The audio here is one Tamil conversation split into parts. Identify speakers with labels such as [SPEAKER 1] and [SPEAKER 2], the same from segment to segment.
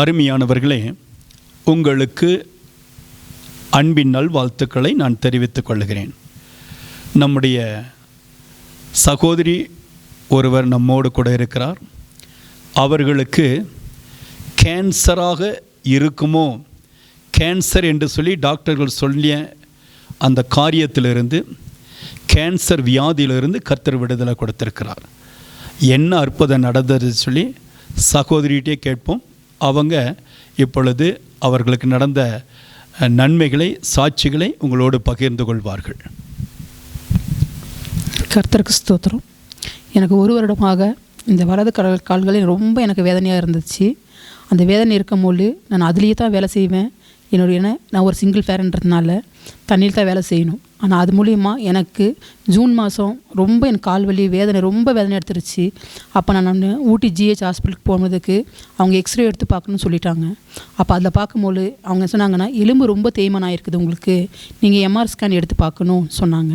[SPEAKER 1] அருமையானவர்களே, உங்களுக்கு அன்பின் நல்வாழ்த்துக்களை நான் தெரிவித்துக் கொள்கிறேன். நம்முடைய சகோதரி ஒருவர் நம்மோடு கூட இருக்கிறார். அவர்களுக்கு கேன்சராக இருக்குமோ, கேன்சர் என்று சொல்லி டாக்டர்கள் சொல்லிய அந்த காரியத்திலிருந்து, கேன்சர் வியாதியிலிருந்து கர்த்தர் விடுதலை கொடுத்திருக்கிறார். என்ன அற்புதம் நடந்தது சொல்லி சகோதரிகிட்டே கேட்போம். அவங்க இப்பொழுது அவர்களுக்கு நடந்த நன்மைகளை, சாட்சிகளை உங்களோடு பகிர்ந்து கொள்வார்கள்.
[SPEAKER 2] கர்த்தருக்கு ஸ்தோத்திரம். எனக்கு ஒரு வருடமாக இந்த வலது கால்களில் ரொம்ப எனக்கு வேதனையாக இருந்துச்சு. அந்த வேதனை இருக்கும்போது நான் அதுலேயே தான் வேலை செய்வேன். நான் ஒரு சிங்கிள் பேரண்ட்றதுனால தண்ணியில் தான் வேலை செய்யணும். ஆனால் அது மூலிமா எனக்கு ஜூன் மாதம் ரொம்ப எனக்கு கால் வலி வேதனை ரொம்ப வேதனை எடுத்துருச்சு. அப்போ நான் ஊட்டி ஜிஹெச் ஹாஸ்பிட்டலுக்கு போனதுக்கு அவங்க எக்ஸ்ரே எடுத்து பார்க்கணும்னு சொல்லிட்டாங்க. அப்போ அதில் பார்க்கும்போது அவங்க சொன்னாங்கன்னா, எலும்பு ரொம்ப தேய்மானம் ஆகிருக்குது, உங்களுக்கு நீங்கள் எம்ஆர் ஸ்கேன் எடுத்து பார்க்கணும் சொன்னாங்க.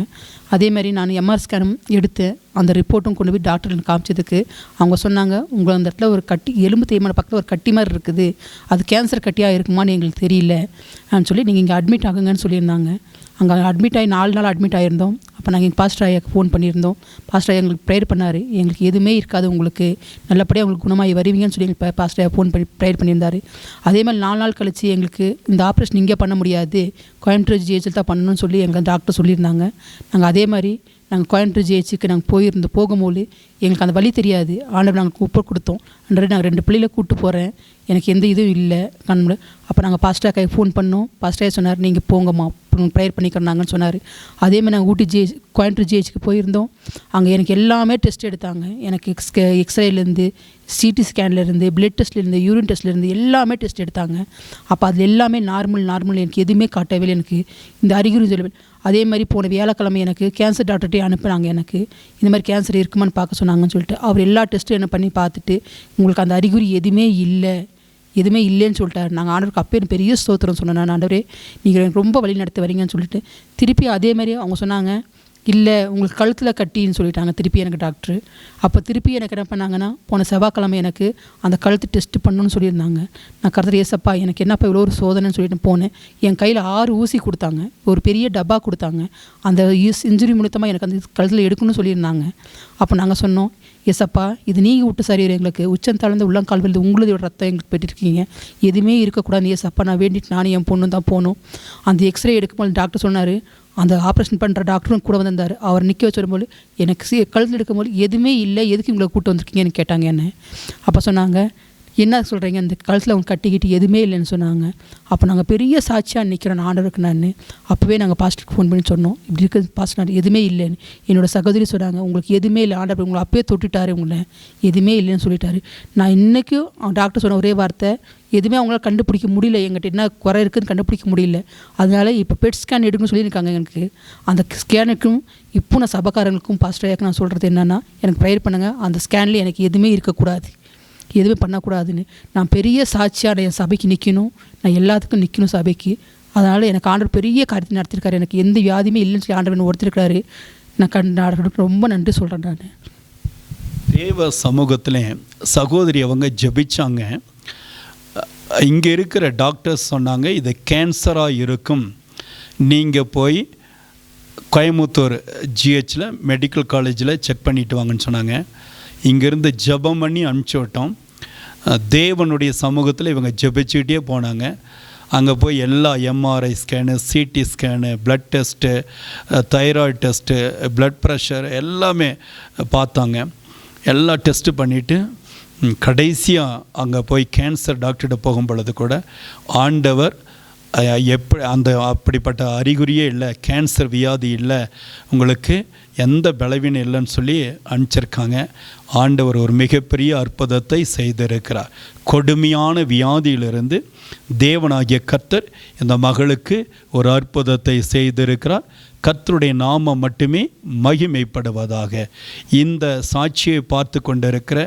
[SPEAKER 2] அதேமாதிரி நான் எம்ஆர் ஸ்கேனும் எடுத்தேன். அந்த ரிப்போர்ட்டும் கொண்டு போய் டாக்டருக்கு காமிச்சதுக்கு அவங்க சொன்னாங்க, உங்களை அந்த இடத்துல ஒரு கட்டி, எலும்பு தேய்மான பக்கத்தில் ஒரு கட்டி மாதிரி இருக்குது, அது கேன்சர் கட்டியாக இருக்குமான்னு எங்களுக்கு தெரியல சொல்லி நீங்கள் இங்கே அட்மிட் ஆகுங்கன்னு சொல்லியிருந்தாங்க. அங்கே அட்மிட் ஆகி 4 நாள் அட்மிட் ஆகியிருந்தோம். அப்போ நாங்கள் எங்கள் பாஸ்டர் ஐயாவுக்கு ஃபோன் பண்ணியிருந்தோம். பாஸ்டர் ஐயா எங்களுக்கு ப்ரேயர் பண்ணார், எங்களுக்கு எதுவுமே இருக்காது, உங்களுக்கு நல்லபடியாக உங்களுக்கு குணமாகி வருவீங்கன்னு சொல்லி எங்களுக்கு பாஸ்டர் ஐயா ஃபோன் பண்ணி ப்ரேயர் பண்ணியிருந்தார். அதே மாதிரி 4 நாள் கழித்து எங்களுக்கு இந்த ஆப்ரேஷன் இங்கே பண்ண முடியாது, கோயம்புத்தூர் ஜிஹெச்சில் தான் பண்ணணும்னு சொல்லி எங்கள் டாக்டர் சொல்லியிருந்தாங்க. நாங்கள் அதே மாதிரி கோயம்புத்தூர் ஜிஹெச்சுக்கு நாங்கள் போகும்போது எங்களுக்கு அந்த வழி தெரியாது. ஆண்டவர் நாங்கள் கூப்பிட்டு கொடுத்தோம். நாங்கள் 2 பிள்ளைகளை கூப்பிட்டு போகிறேன், எனக்கு எந்த இதுவும் இல்லை கண்முறை. அப்போ நாங்கள் பாஸ்டர் கையை ஃபோன் பண்ணோம். பாஸ்டர் சொன்னார், நீங்கள் போங்கம்மா ப்ரேயர் பண்ணிக்கிறனாங்கன்னு சொன்னார். அதேமாதிரி நாங்கள் கோயம்புத்தூர் ஜிஹெச்சுக்கு போயிருந்தோம். அங்கே எனக்கு எல்லாமே டெஸ்ட் எடுத்தாங்க. எனக்கு எக்ஸ்ரேலேருந்து, சிடி ஸ்கேன்லேருந்து, பிளட் டெஸ்ட்லேருந்து, யூரின் டெஸ்ட்லேருந்து எல்லாமே டெஸ்ட் எடுத்தாங்க. அப்போ அதில் எல்லாமே நார்மல் எனக்கு எதுவுமே காட்டவே எனக்கு இந்த அறிகுறி சொல்லவே. அதே மாதிரி போன வியாழக்கிழமை எனக்கு கேன்சர் டாக்டர்கிட்டே அனுப்புனாங்க. எனக்கு இந்த மாதிரி கேன்சர் இருக்குமான்னு பார்க்க சொன்னாங்கன்னு சொல்லிட்டு அவர் எல்லா டெஸ்ட்டும் என்ன பண்ணி பார்த்துட்டு, உங்களுக்கு அந்த அறிகுறி எதுவுமே இல்லைன்னு சொல்லிட்டார். நாங்கள் ஆண்டவருக்கு அப்போ பெரிய ஸ்தோத்திரம் சொன்னேன். நான், ஆண்டவரே நீங்கள் எனக்கு ரொம்ப வழி நடத்த வரீங்கன்னு சொல்லிட்டு திருப்பி அதே மாதிரி அவங்க சொன்னாங்க, இல்லை உங்களுக்கு கழுத்தில் கட்டின்னு சொல்லிட்டாங்க திருப்பி எனக்கு டாக்டரு. அப்போ திருப்பி எனக்கு என்ன பண்ணாங்கன்னா, போன செவ்வாய்க்கிழமை எனக்கு அந்த கழுத்து டெஸ்ட் பண்ணணும்னு சொல்லியிருந்தாங்க. நான் கர்த்தர் ஏசப்பா எனக்கு என்னப்பா இவ்வளோ ஒரு சோதனைன்னு சொல்லிட்டு போனேன். என் கையில் 6 ஊசி கொடுத்தாங்க, ஒரு பெரிய டப்பா கொடுத்தாங்க. அந்த இன்ஜுரி மூலமாக எனக்கு அந்த கழுத்தில் எடுக்கணும்னு சொல்லியிருந்தாங்க. அப்போ நாங்கள் சொன்னோம், ஏசப்பா இது நீங்கள் விட்டு சரியாரு, எங்களுக்கு உச்சந்தாழ்ந்து உள்ளங்கால் விழுந்து உங்களோட ரத்தம் எங்களுக்கு பெற்றிருக்கீங்க, எதுவுமே இருக்கக்கூடாது ஏசப்பா, நான் வேண்டிட்டு நானும் என் பொண்ணு தான் போனோம். அந்த எக்ஸ்ரே எடுக்கும்போது டாக்டர் சொன்னார், அந்த ஆப்ரேஷன் பண்ணுற டாக்டரும் கூட வந்திருந்தார். அவர் நிற்க வச்சு வரும்போது எனக்கு கழுத்தில் எடுக்கும்போது எதுவுமே இல்லை, எதுக்கு இவங்களை கூப்பிட்டு வந்திருக்கீங்கன்னு கேட்டாங்க என்ன. அப்போ சொன்னாங்க, என்ன சொல்கிறீங்க, அந்த கழுத்தில் அவங்க கட்டிக்கிட்டு எதுவுமே இல்லைன்னு சொன்னாங்க. அப்போ நாங்கள் பெரிய சாட்சியாக நிற்கிறோம் ஆண்டவருக்கு. நான் அப்போவே நாங்கள் பாஸ்டருக்கு ஃபோன் பண்ணி சொன்னோம், இப்படி இருக்குது பாஸ்டர் எதுவுமே இல்லைன்னு. என்னோடய சகோதரி சொன்னாங்க, உங்களுக்கு எதுவுமே இல்லை, ஆண்டவர் உங்களை அப்போயே தொட்டுட்டாரு, உங்களை எதுவுமே இல்லைன்னு சொல்லிட்டாரு. நான் இன்றைக்கும் டாக்டர் சொன்ன ஒரே வார்த்தை, எதுவுமே அவங்களால கண்டுபிடிக்க முடியல, எங்கிட்ட என்ன குறை இருக்குதுன்னு கண்டுபிடிக்க முடியல, அதனால் இப்போ பெட் ஸ்கேன் எடுக்குன்னு சொல்லியிருக்காங்க. எனக்கு அந்த ஸ்கேனுக்கும் இப்போ நான் சபக்காரங்களுக்கும் பாஸ்டர் ஐயாக்கு நான் சொல்கிறது என்னென்னா, எனக்கு ப்ரேயர் பண்ணுங்கள், அந்த ஸ்கேனில் எனக்கு எதுவுமே இருக்கக்கூடாது, எதுவுமே பண்ணக்கூடாதுன்னு. நான் பெரிய சாட்சியாக என் சபைக்கு நிற்கணும், நான் எல்லாத்துக்கும் நிற்கணும் சபைக்கு. அதனால் எனக்கு ஆண்டவர் பெரிய காரியத்தை நடத்திருக்காரு. எனக்கு எந்த வியாதியுமே இல்லைன்னு சொல்லி ஆண்டவர் ஒருத்தருக்காரு. நான் ரொம்ப நன்றி சொல்கிறேன். நான்
[SPEAKER 1] தேவ சமூகத்தில் சகோதரி அவங்க ஜெபிச்சாங்க. இங்கே இருக்கிற டாக்டர்ஸ் சொன்னாங்க, இது கேன்சராக இருக்கும், நீங்கள் போய் கோயம்புத்தூர் ஜிஹெச்சில் மெடிக்கல் காலேஜில் செக் பண்ணிட்டு வாங்கன்னு சொன்னாங்க. இங்கேருந்து ஜெபம் பண்ணி அனுப்பிச்சி விட்டோம். தேவனுடைய சமூகத்தில் இவங்க ஜெபிச்சுக்கிட்டே போனாங்க. அங்கே போய் எல்லா MRI scan, CT scan, blood test, thyroid test, blood pressure எல்லாமே பார்த்தாங்க. எல்லா டெஸ்ட்டு பண்ணிவிட்டு கடைசியாக அங்கே போய் கேன்சர் டாக்டர்கிட்ட போகும் பொழுது கூட ஆண்டவர் அப்படிப்பட்ட அறிகுறியே இல்லை, கேன்சர் வியாதி இல்லை, உங்களுக்கு எந்த பலவீனம் இல்லைன்னு சொல்லி அனுப்பிச்சிருக்காங்க. ஆண்டவர் ஒரு மிகப்பெரிய அற்புதத்தை செய்திருக்கிறார். கொடுமையான வியாதியிலிருந்து தேவனாகிய கர்த்தர் இந்த மகளுக்கு ஒரு அற்புதத்தை செய்திருக்கிறார். கர்த்தருடைய நாமம் மட்டுமே மகிமைப்படுவதாக. இந்த சாட்சியை பார்த்து கொண்டிருக்கிற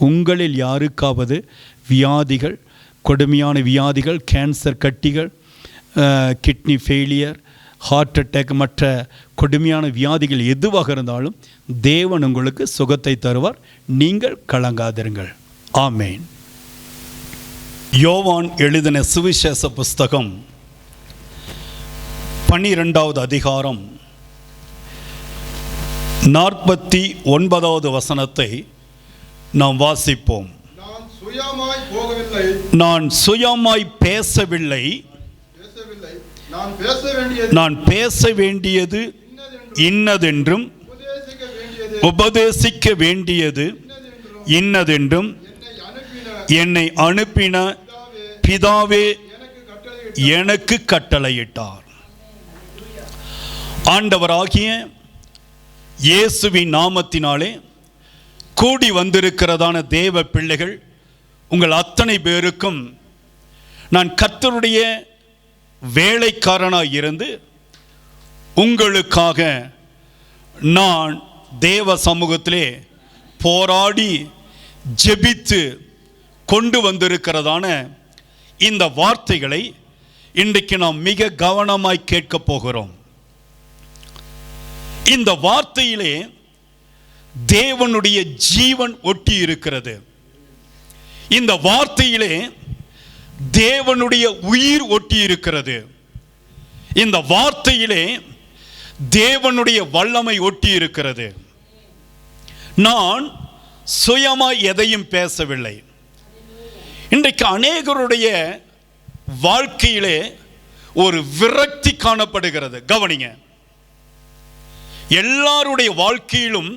[SPEAKER 1] உங்களில் யாருக்காவது வியாதிகள், கொடுமையான வியாதிகள், கேன்சர் கட்டிகள், கிட்னி ஃபெயிலியர், ஹார்ட் அட்டாக், மற்ற கொடுமையான வியாதிகள் எதுவாக இருந்தாலும் தேவன் உங்களுக்கு சுகத்தை தருவார். நீங்கள் கலங்காதிருங்கள். ஆமேன். யோவான் எழுதின சுவிசேஷ புஸ்தகம் 12வது அதிகாரம் 49வது வசனத்தை நாம் வாசிப்போம். நான் சுயமாய் பேசவில்லை, நான் பேச வேண்டியது இன்னதென்றும் உபதேசிக்க வேண்டியது இன்னதென்றும் என்னை அனுப்பின பிதாவே எனக்கு கட்டளையிட்டார். ஆண்டவராகிய இயேசுவின் நாமத்தினாலே கூடி வந்திருக்கிறதான தேவ பிள்ளைகள் உங்கள் அத்தனை பேருக்கும் நான் கர்த்தருடைய வேலைக்காரனாக இருந்து உங்களுக்காக நான் தேவ சமூகத்திலே போராடி ஜெபித்து கொண்டு வந்திருக்கிறதான இந்த வார்த்தைகளை இன்றைக்கு நாம் மிக கவனமாய் கேட்க போகிறோம். இந்த வார்த்தையிலே தேவனுடைய ஜீவன் ஒட்டி இருக்கிறது. இந்த வார்த்தையிலே தேவனுடைய உயிர் ஒட்டி இருக்கிறது. இந்த வார்த்தையிலே தேவனுடைய வல்லமை ஒட்டி இருக்கிறது. நான் சுயமாய் எதையும் பேசவில்லை. இன்றைக்கு அநேகருடைய வாழ்க்கையிலே ஒரு விரக்தி காணப்படுகிறது. கவனிங்க, எல்லாருடைய வாழ்க்கையிலும்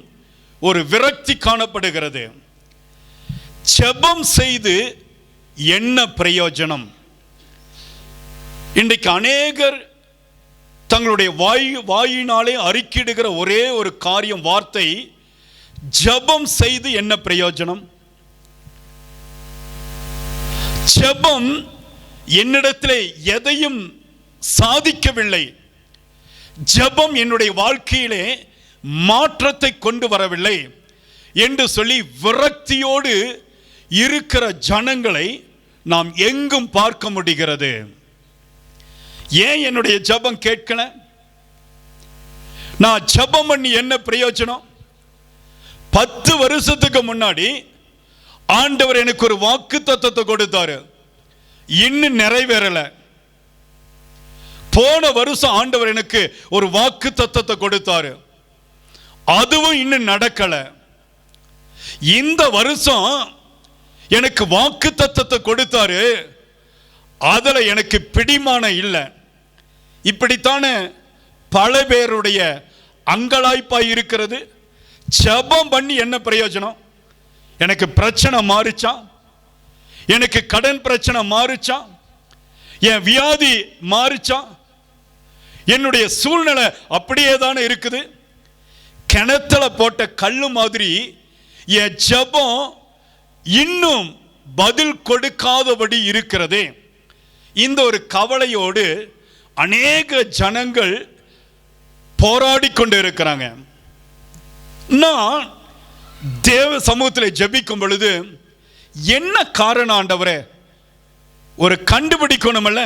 [SPEAKER 1] ஒரு விரக்தி காணப்படுகிறது. ஜெபம் செய்து என்ன பிரயோஜனம்? இன்றைக்கு அநேகர் தங்களுடைய வாயினாலே அறிக்கையிடுகிற ஒரே ஒரு காரியம், வார்த்தை, ஜெபம் செய்து என்ன பிரயோஜனம்? ஜெபம் என்னிடத்திலே எதையும் சாதிக்கவில்லை, ஜெபம் என்னுடைய வாழ்க்கையிலே மாற்றத்தை கொண்டு வரவில்லை என்று சொல்லி விரக்தியோடு இருக்கிற ஜனங்களை நாம் எங்கும் பார்க்க முடிகிறது. ஏன் என்னுடைய ஜெபம் கேட்கல? நான் ஜெபம் பண்ணி என்ன பிரயோஜனம்? 10 வருஷத்துக்கு முன்னாடி ஆண்டவர் எனக்கு ஒரு வாக்குத்தத்தத்தை கொடுத்தாரு, இன்னும் நிறைவேறல. போன வருஷம் ஆண்டவர் எனக்கு ஒரு வாக்குத்தத்தத்தை கொடுத்தாரு, அதுவும் இன்னும் நடக்கல. இந்த வருஷம் எனக்கு வாக்குத்தத்தத்தை கொடுத்தாரு, அதுல எனக்கு பிடிமானம் இல்லை. இப்படித்தானே பல பேருடைய அங்கலாய்ப்பாய் இருக்கிறது. ஜெபம் பண்ணி என்ன பிரயோஜனம்? எனக்கு பிரச்சனை மாறுச்சா? எனக்கு கடன் பிரச்சனை மாறுச்சா? என் வியாதி மாறுச்சா? என்னுடைய சூழ்நிலை அப்படியே தானே இருக்குது. கிணத்துல போட்ட கல்லு மாதிரி என் ஜெபம் இன்னும் பதில் கொடுக்காதபடி இருக்கிறதே. இந்த ஒரு கவலையோடு அநேக ஜனங்கள் போராடி கொண்டு இருக்கிறாங்க. நான் தேவ சமூகத்தில் ஜெபிக்கும் பொழுது என்ன காரணம் ஆண்டவரே? ஒரு கண்டுபிடிக்கணும்ல.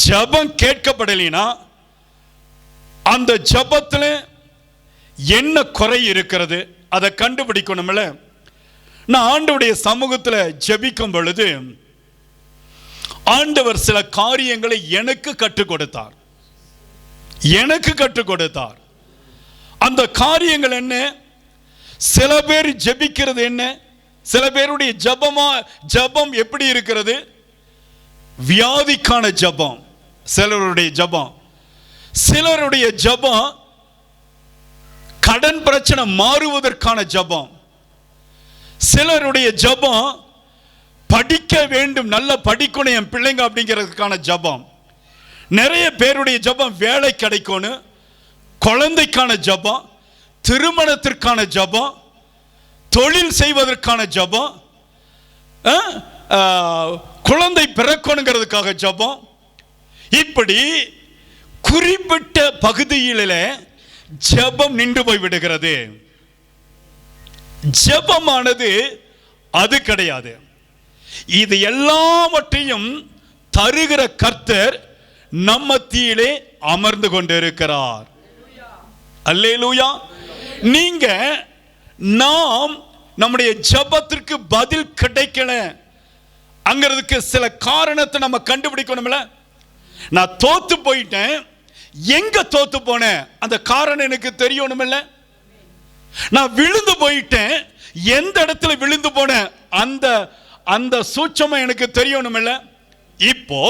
[SPEAKER 1] ஜெபம் கேட்கப்படலைனா அந்த ஜெபத்தில் என்ன குறை இருக்கிறது, அதை கண்டுபிடிக்கணும்ல. நான் ஆண்டவருடைய சமூகத்தில் ஜெபிக்கும் பொழுது ஆண்டவர் சில காரியங்களை எனக்கு கற்றுக் கொடுத்தார். அந்த காரியங்கள் என்ன? சில பேர் ஜெபிக்கிறது என்ன? சில பேருடைய ஜெபம் எப்படி இருக்கிறது? வியாதிக்கான ஜெபம் சிலருடைய ஜெபம், சிலருடைய ஜெபம் கடன் பிரச்சனை மாறுவதற்கான ஜெபம், சிலருடைய ஜெபம் படிக்க வேண்டும், நல்ல படிக்கணும் என் பிள்ளைங்க அப்படிங்கிறதுக்கான ஜெபம். நிறைய பேருடைய ஜெபம் வேலை கிடைக்கணும், குழந்தைக்கான ஜெபம், திருமணத்திற்கான ஜெபம், தொழில் செய்வதற்கான ஜெபம், குழந்தை பிறக்கணுங்கிறதுக்காக ஜெபம். இப்படி குறிப்பிட்ட பகுதியிலே ஜெபம் நின்று போய் விடுகிறது. ஜெபமானது அது கிடையாது. இது எல்லாவற்றையும் தருகிற கர்த்தர் நம் மத்தியிலே அமர்ந்து கொண்டிருக்கிறார். அல்லேலூயா. நீங்க நாம் நம்முடைய ஜெபத்திற்கு பதில் கிடைக்கல அங்கிறதுக்கு சில காரணத்தை நம்ம கண்டுபிடிக்கணும்ல. நான் தோத்து போயிட்டேன், எங்க தோத்து போனேன் அந்த காரணம் எனக்கு தெரியணும்ல. நான் விழுந்து போயிட்டேன், எந்த இடத்துல விழுந்து போனேன் அந்த அந்த சூட்சமம் எனக்கு தெரியணும்ல. இப்போ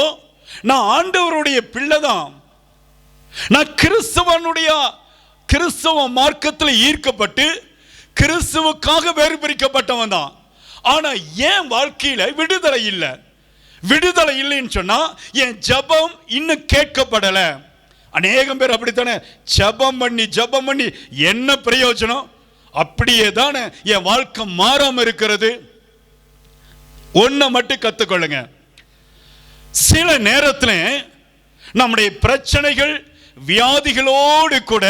[SPEAKER 1] நான் ஆண்டவருடைய பிள்ளை தான், நான் கிறிஸ்தவ மார்க்கத்தில் ஈர்க்கப்பட்டு கிறிஸ்துவுக்காக வேறு பிரிக்கப்பட்டவன் தான். ஆனா என் வாழ்க்கையில விடுதலை இல்லை. விடுதலை இல்லைன்னு சொன்னா என் ஜெபம் இன்னும் கேட்கப்படல. அநேகம் பேர் அப்படித்தானே, ஜெபம் பண்ணி என்ன பிரயோஜனம்? அப்படியே தானே என் வாழ்க்கை மாறாம இருக்கிறது. ஒன்றை மட்டும் கத்துக்கொள்ளுங்க, சில நேரத்தில் நம்முடைய பிரச்சனைகள் வியாதிகளோடு கூட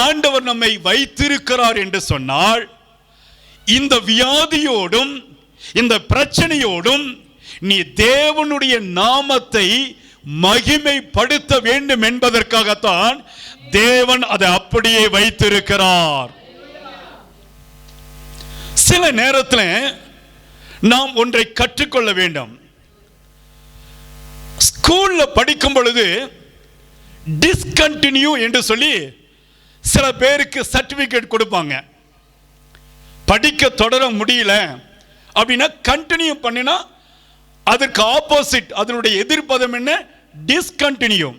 [SPEAKER 1] ஆண்டவர் நம்மை வைத்திருக்கிறார் என்று சொன்னால், இந்த வியாதியோடும் இந்த பிரச்சனையோடும் நீ தேவனுடைய நாமத்தை மகிமைப்படுத்த வேண்டும் என்பதற்காகத்தான் தேவன் அதை அப்படியே வைத்திருக்கிறார். சில நேரத்தில் நாம் ஒன்றை கற்றுக்கொள்ள வேண்டும். ஸ்கூல்ல படிக்கும் பொழுது டிஸ்கண்டினியூ என்று சொல்லி சில பேருக்கு சர்டிபிகேட் கொடுப்பாங்க. படிக்க தொடர முடியல அப்படின்னா கண்டினியூ பண்ணினா அதற்கு ஆப்போசிட், அதனுடைய எதிர்ப்பதம் என்ன? டிஸ்கண்டினியூ.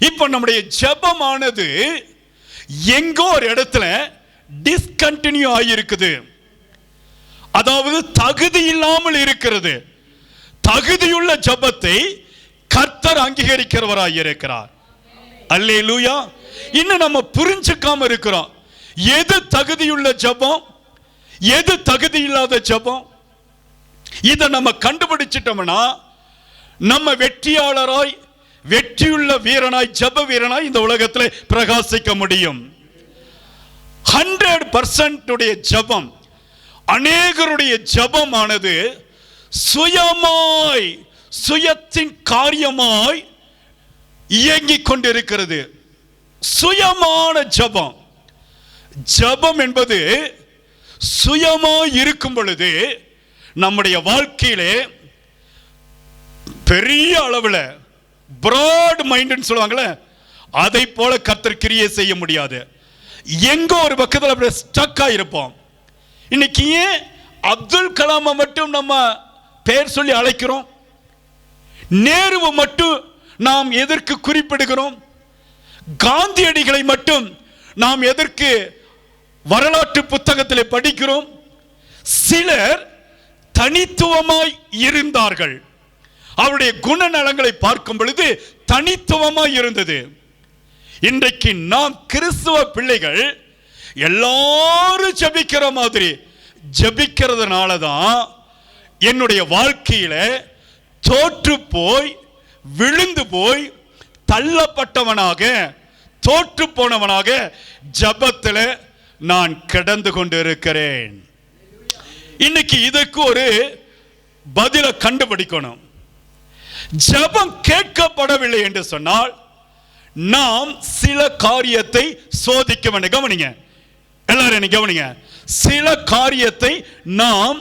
[SPEAKER 1] இப்போ நம்முடைய ஜெபமானது எங்கோ ஒரு இடத்துல டிஸ்கண்டினியூ ஆகியிருக்குது, அதாவது தகுதி இல்லாமல் இருக்கிறது. தகுதியுள்ள ஜெபத்தை கர்த்தர் அங்கீகரிக்கிறவராய் இருக்கிறார். அல்லேலூயா. இன்னும் நம்ம புரிஞ்சுக்காம இருக்கிறோம், எது தகுதியுள்ள ஜெபம், எது தகுதி இல்லாத ஜெபம். இதை நம்ம கண்டுபிடிச்சிட்டோம்னா நம்ம வெற்றியாளராய், வெற்றியுள்ள வீரனாய், ஜெப வீரனாய் இந்த உலகத்தில் பிரகாசிக்க முடியும். 100% ஜெபம், அநேகருடைய ஜெபமானது சுயமாய், சுயத்தின் காரியமாய் இயங்கிக் கொண்டிருக்கிறது. சுயமான ஜெபம். ஜெபம் என்பது சுயமாய் இருக்கும் பொழுது நம்முடைய வாழ்க்கையிலே பெரிய அளவில் பிராட் மைண்ட் சொல்லுவாங்களே, அதை போல கர்த்தர் கிரியை செய்ய முடியாது. எங்கோ ஒரு பக்கத்தில் அப்படியே ஸ்டக் ஆகிருப்போம். இன்னைக்கு ஏன் அப்துல் கலாமை மட்டும் நம்ம பெயர் சொல்லி அழைக்கிறோம்? நேருவை மட்டும் நாம் எதற்கு குறிப்பிடுகிறோம்? காந்தியடிகளை மட்டும் நாம் எதற்கு வரலாற்று புத்தகத்தில் படிக்கிறோம்? சிலர் தனித்துவமாய் இருந்தார்கள். அவருடைய குணநலங்களை பார்க்கும் பொழுது தனித்துவமாய் இருந்தது. இன்றைக்கு நாம் கிறிஸ்துவ பிள்ளைகள் எல்லாரும் ஜெபிக்கிற மாதிரி ஜெபிக்கிறதுனால தான் என்னுடைய வாழ்க்கையில தோற்று போய், விழுந்து போய், தள்ளப்பட்டவனாக, தோற்று போனவனாக ஜெபத்தில் நான் கிடந்து கொண்டு இருக்கிறேன். இன்னைக்கு இதற்கு ஒரு பதில கண்டுபிடிக்கணும். ஜெபம் கேட்கப்படவில்லை என்று சொன்னால் நாம் சில காரியத்தை சோதிக்க வேண்டும். கவனிங்க எல்லாரும், கவனிங்க. சில காரியத்தை நாம்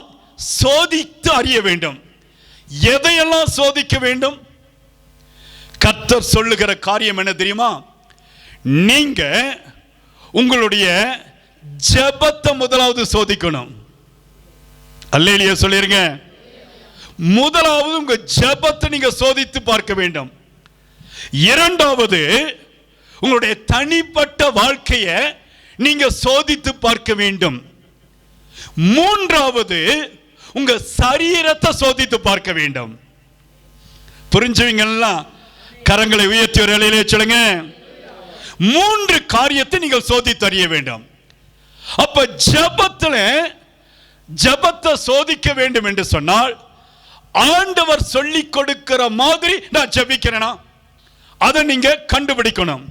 [SPEAKER 1] சோதித்து அறிய வேண்டும். எதையெல்லாம் சோதிக்க வேண்டும்? கர்த்தர் சொல்லுகிற காரியம் என்ன தெரியுமா? நீங்க உங்களுடைய ஜெபத்தை முதலாவது சோதிக்கணும். அல்லேலூயா சொல்லிருங்க. முதலாவது உங்க ஜெபத்தை நீங்க சோதித்து பார்க்க வேண்டும். இரண்டாவது உங்களுடைய தனிப்பட்ட வாழ்க்கையை நீங்க சோதித்து பார்க்க வேண்டும். மூன்றாவது உங்க சரீரத்தை சோதித்து பார்க்க வேண்டும். புரிஞ்சுவீங்களா? கரங்களை உயர்த்தி ஒரு நிலையிலே சொல்லுங்க. 3 காரியத்தை நீங்கள் சோதித்து அறிய வேண்டும். அப்ப ஜெபத்தை சோதிக்க வேண்டும் என்று சொன்னால் ஆண்டவர் சொல்லி கொடுக்கிற மாதிரி நான் ஜெபிக்கிறேனா அதை நீங்க கண்டுபிடிக்கணும்.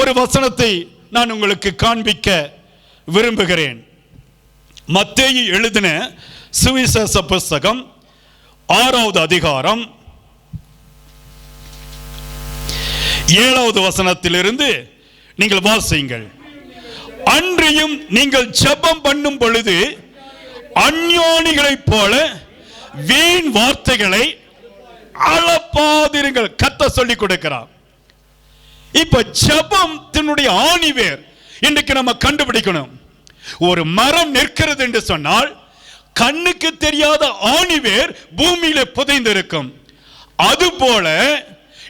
[SPEAKER 1] ஒரு வசனத்தை நான் உங்களுக்கு காண்பிக்க விரும்புகிறேன். மத்தேயு எழுதின சுவிசேஷ புஸ்தகம் 6வது அதிகாரம் 7வது வசனத்திலிருந்து நீங்கள் வாசியுங்கள். அன்றியும் நீங்கள் ஜெபம் பண்ணும் பொழுது அஞ்ஞானிகளைப் போல வீண் வார்த்தைகளை அளப்பாதிருங்கள். கர்த்தர் சொல்லி கொடுக்கிறார். இப்ப ஜெபத்தினுடைய ஆணிவேர் இன்னைக்கு நம்ம கண்டுபிடிக்கணும். ஒரு மரம் நிற்கிறது என்று சொன்னால் கண்ணுக்கு தெரியாத ஆணிவேர் பூமியில புதைந்திருக்கும். அதுபோல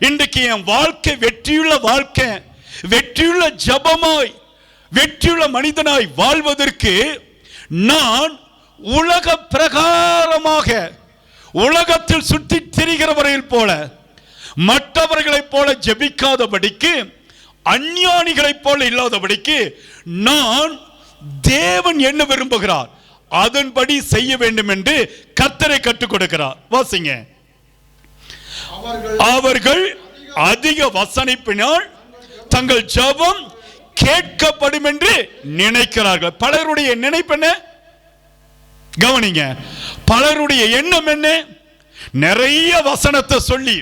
[SPEAKER 1] இன்றைக்கு என் வாழ்க்கை வெற்றியுள்ள வாழ்க்கை, வெற்றியுள்ள ஜெபமாய், வெற்றியுள்ள மனிதனாய் வாழ்வதற்கு நான் உலக பிரகாரமாக உலகத்தில் சுற்றி திரிகிறவர்கள் போல, மற்றவர்களைப் போல ஜெபிக்காதபடிக்கு, அஞ்ஞானிகளைப் போல இல்லாதபடிக்கு நான் தேவன் என்ன விரும்புகிறார் அதன்படி செய்ய வேண்டும் என்று கர்த்தரை கற்றுக் கொடுக்கிறார். வாசிங்க. அவர்கள் அதிக வசனிப்பினால் தங்கள் ஜெபம் கேட்கப்படும் என்று நினைக்கிறார்கள். பலருடைய நினைப்பு என்ன? கவனிங்க. பலருடைய எண்ணம் என்ன? நிறைய வசனத்தை சொல்லி,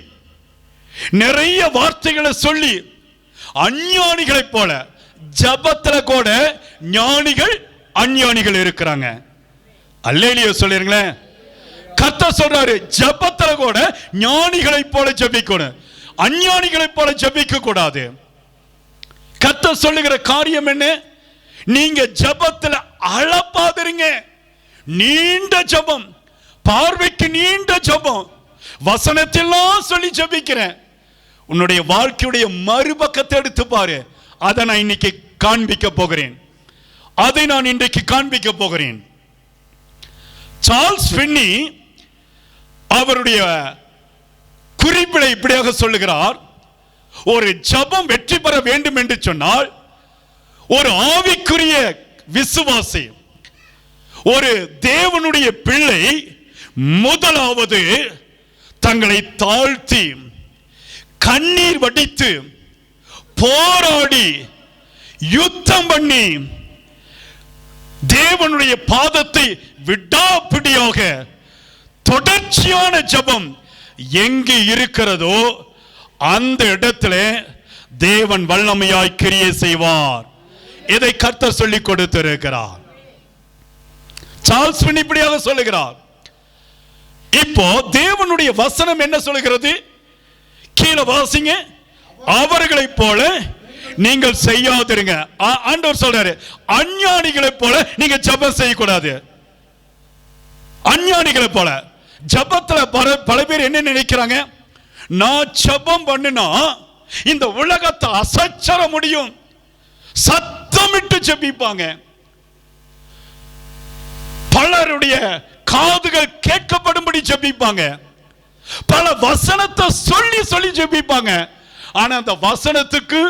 [SPEAKER 1] நிறைய வார்த்தைகளை சொல்லி, அஞ்ஞானிகளைப் போல ஜெபத்துல கூட ஞானிகள் அஞ்ஞானிகள் இருக்கிறாங்க. அல்லேலூயா சொல்லிருங்களேன். கர்த்தர் சொல்றாரு, ஜெபத்துல கூட ஞானிகளைப் போல ஜெபிக்கணும், அஞ்ஞானிகளைப் போல ஜெபிக்க கூடாது. கர்த்தர் சொல்லுகிற காரியம் என்ன? நீங்க ஜெபத்துல அளப்பாதிருங்க. நீண்ட ஜெபம், பார்வைக்கு நீண்ட ஜெபம், வசனத்தெல்லாம் சொல்லி ஜெபிக்கிறேன். உன்னுடைய வாழ்க்கையுடைய மறுபக்கத்தை எடுத்து பாரு. அதை நான் இன்னைக்கு காண்பிக்க போகிறேன். அதை நான் இன்றைக்கு காண்பிக்க போகிறேன். சார்ல்ஸ் ஃபின்னி அவருடைய குறிப்பிட இப்படியாக சொல்லுகிறார். ஒரு ஜெபம் வெற்றி பெற வேண்டும் என்று சொன்னால் ஒரு ஆவிக்குரிய விசுவாசி, ஒரு தேவனுடைய பிள்ளை முதலாவது தங்களை தாழ்த்தி, கண்ணீர் வடித்து, போராடி, யுத்தம் பண்ணி, தேவனுடைய பாதத்தை விடாப்பிடியாக தொடர்ச்சியான ஜெபம் எங்கு இருக்கிறதோ அந்த இடத்துல தேவன் வல்லமையாய் கிரியை செய்வார். இதை கர்த்தர் சொல்லிக் கொடுத்திருக்கிறார். சார்ல்ஸ் ஃபின்னி இப்படியாக சொல்லுகிறார். இப்போ தேவனுடைய வசனம் என்ன சொல்லுகிறது? கீழே வாசிங்க. அவர்களைப் போல நீங்கள் செய்யாதிருங்க. ஆண்டவர் சொல்றாரு, அஞ்ஞானிகளைப் போல நீங்க ஜெபம் செய்யக்கூடாது. அஞ்ஞானிகளைப் போல ஜெபத்துல பல பேர் என்ன நினைக்கிறாங்க? நான் ஜெபம் பண்ணுனா இந்த உலகத்தை அசைச்சற முடியும், சத்தமிட்டு ஜெபிப்பாங்க. பலருடைய காதுகள் கேட்கப்படும்படி ஜெபிப்பாங்க. பல வசனத்தை சொல்லி சொல்லி ஜெபிப்பாங்க. ஆனா அந்த வசனத்துக்கு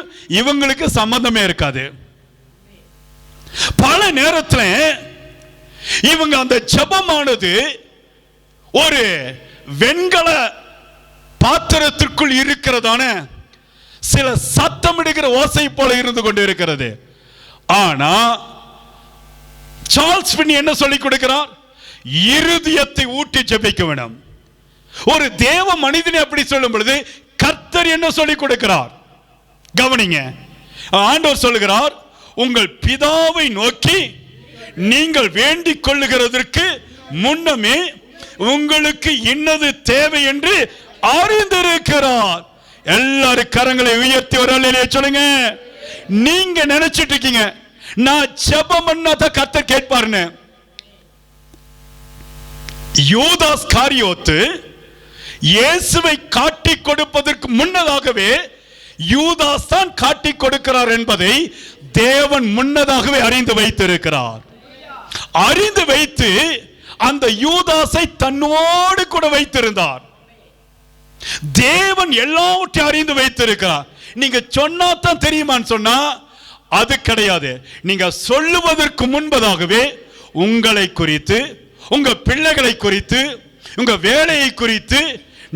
[SPEAKER 1] இவங்களுக்கு சம்பந்தமே இருக்காது. பல நேரத்துல இவங்க அந்த ஜெபமானது ஒரு வெண்கல பாத்திரத்திற்குள் இருக்கிறதான சில சத்தமிடுகிற ஓசை போல இருந்து கொண்டு இருக்கிறது. ஆனா சார்ல்ஸ் ஃபின்னி என்ன சொல்லிக் கொடுக்கிறார்? இருதயத்தை ஊட்டி ஜெபிக்க வேண்டும். ஒரு தேவ மனிதனை அப்படி சொல்லும் பொழுது கர்த்தர் என்ன சொல்லிக் கொடுக்கிறார்? கவனிங்க. ஆண்டவர் சொல்லுகிறார், உங்கள் பிதாவை நோக்கி நீங்கள் வேண்டிக் கொள்ளுகிறதற்கு முன்னமே உங்களுக்கு இன்னது தேவை என்று அறிந்திருக்கிறார். எல்லாரும் கரங்களை உயர்த்தி ஒரு அல்லேலூயா சொல்லுங்க. நீங்க நினைச்சிட்டு இருக்கீங்க நான் ஜெபம் பண்ணாத கர்த்தர் கேட்பார்னு. யூதாஸ் காரியோத்து இயேசுவை காட்டி கொடுப்பதற்கு முன்னதாகவே யூதாஸ் தான் காட்டி கொடுக்கிறார் என்பதை தேவன் முன்னதாகவே அறிந்து வைத்திருக்கிறார். அறிந்து வைத்து அந்த யூதாஸை தன்னோடு கூட வைத்திருந்தார். தேவன் எல்லாவற்றையும் அறிந்து வைத்திருக்கிறார். நீங்க சொன்னா தான் தெரியுமான்னு சொன்னா அது கிடையாது. நீங்க சொல்லுவதற்கு முன்பதாகவே உங்களை குறித்து, உங்க பிள்ளைகளை குறித்து, உங்க வேலையை குறித்து,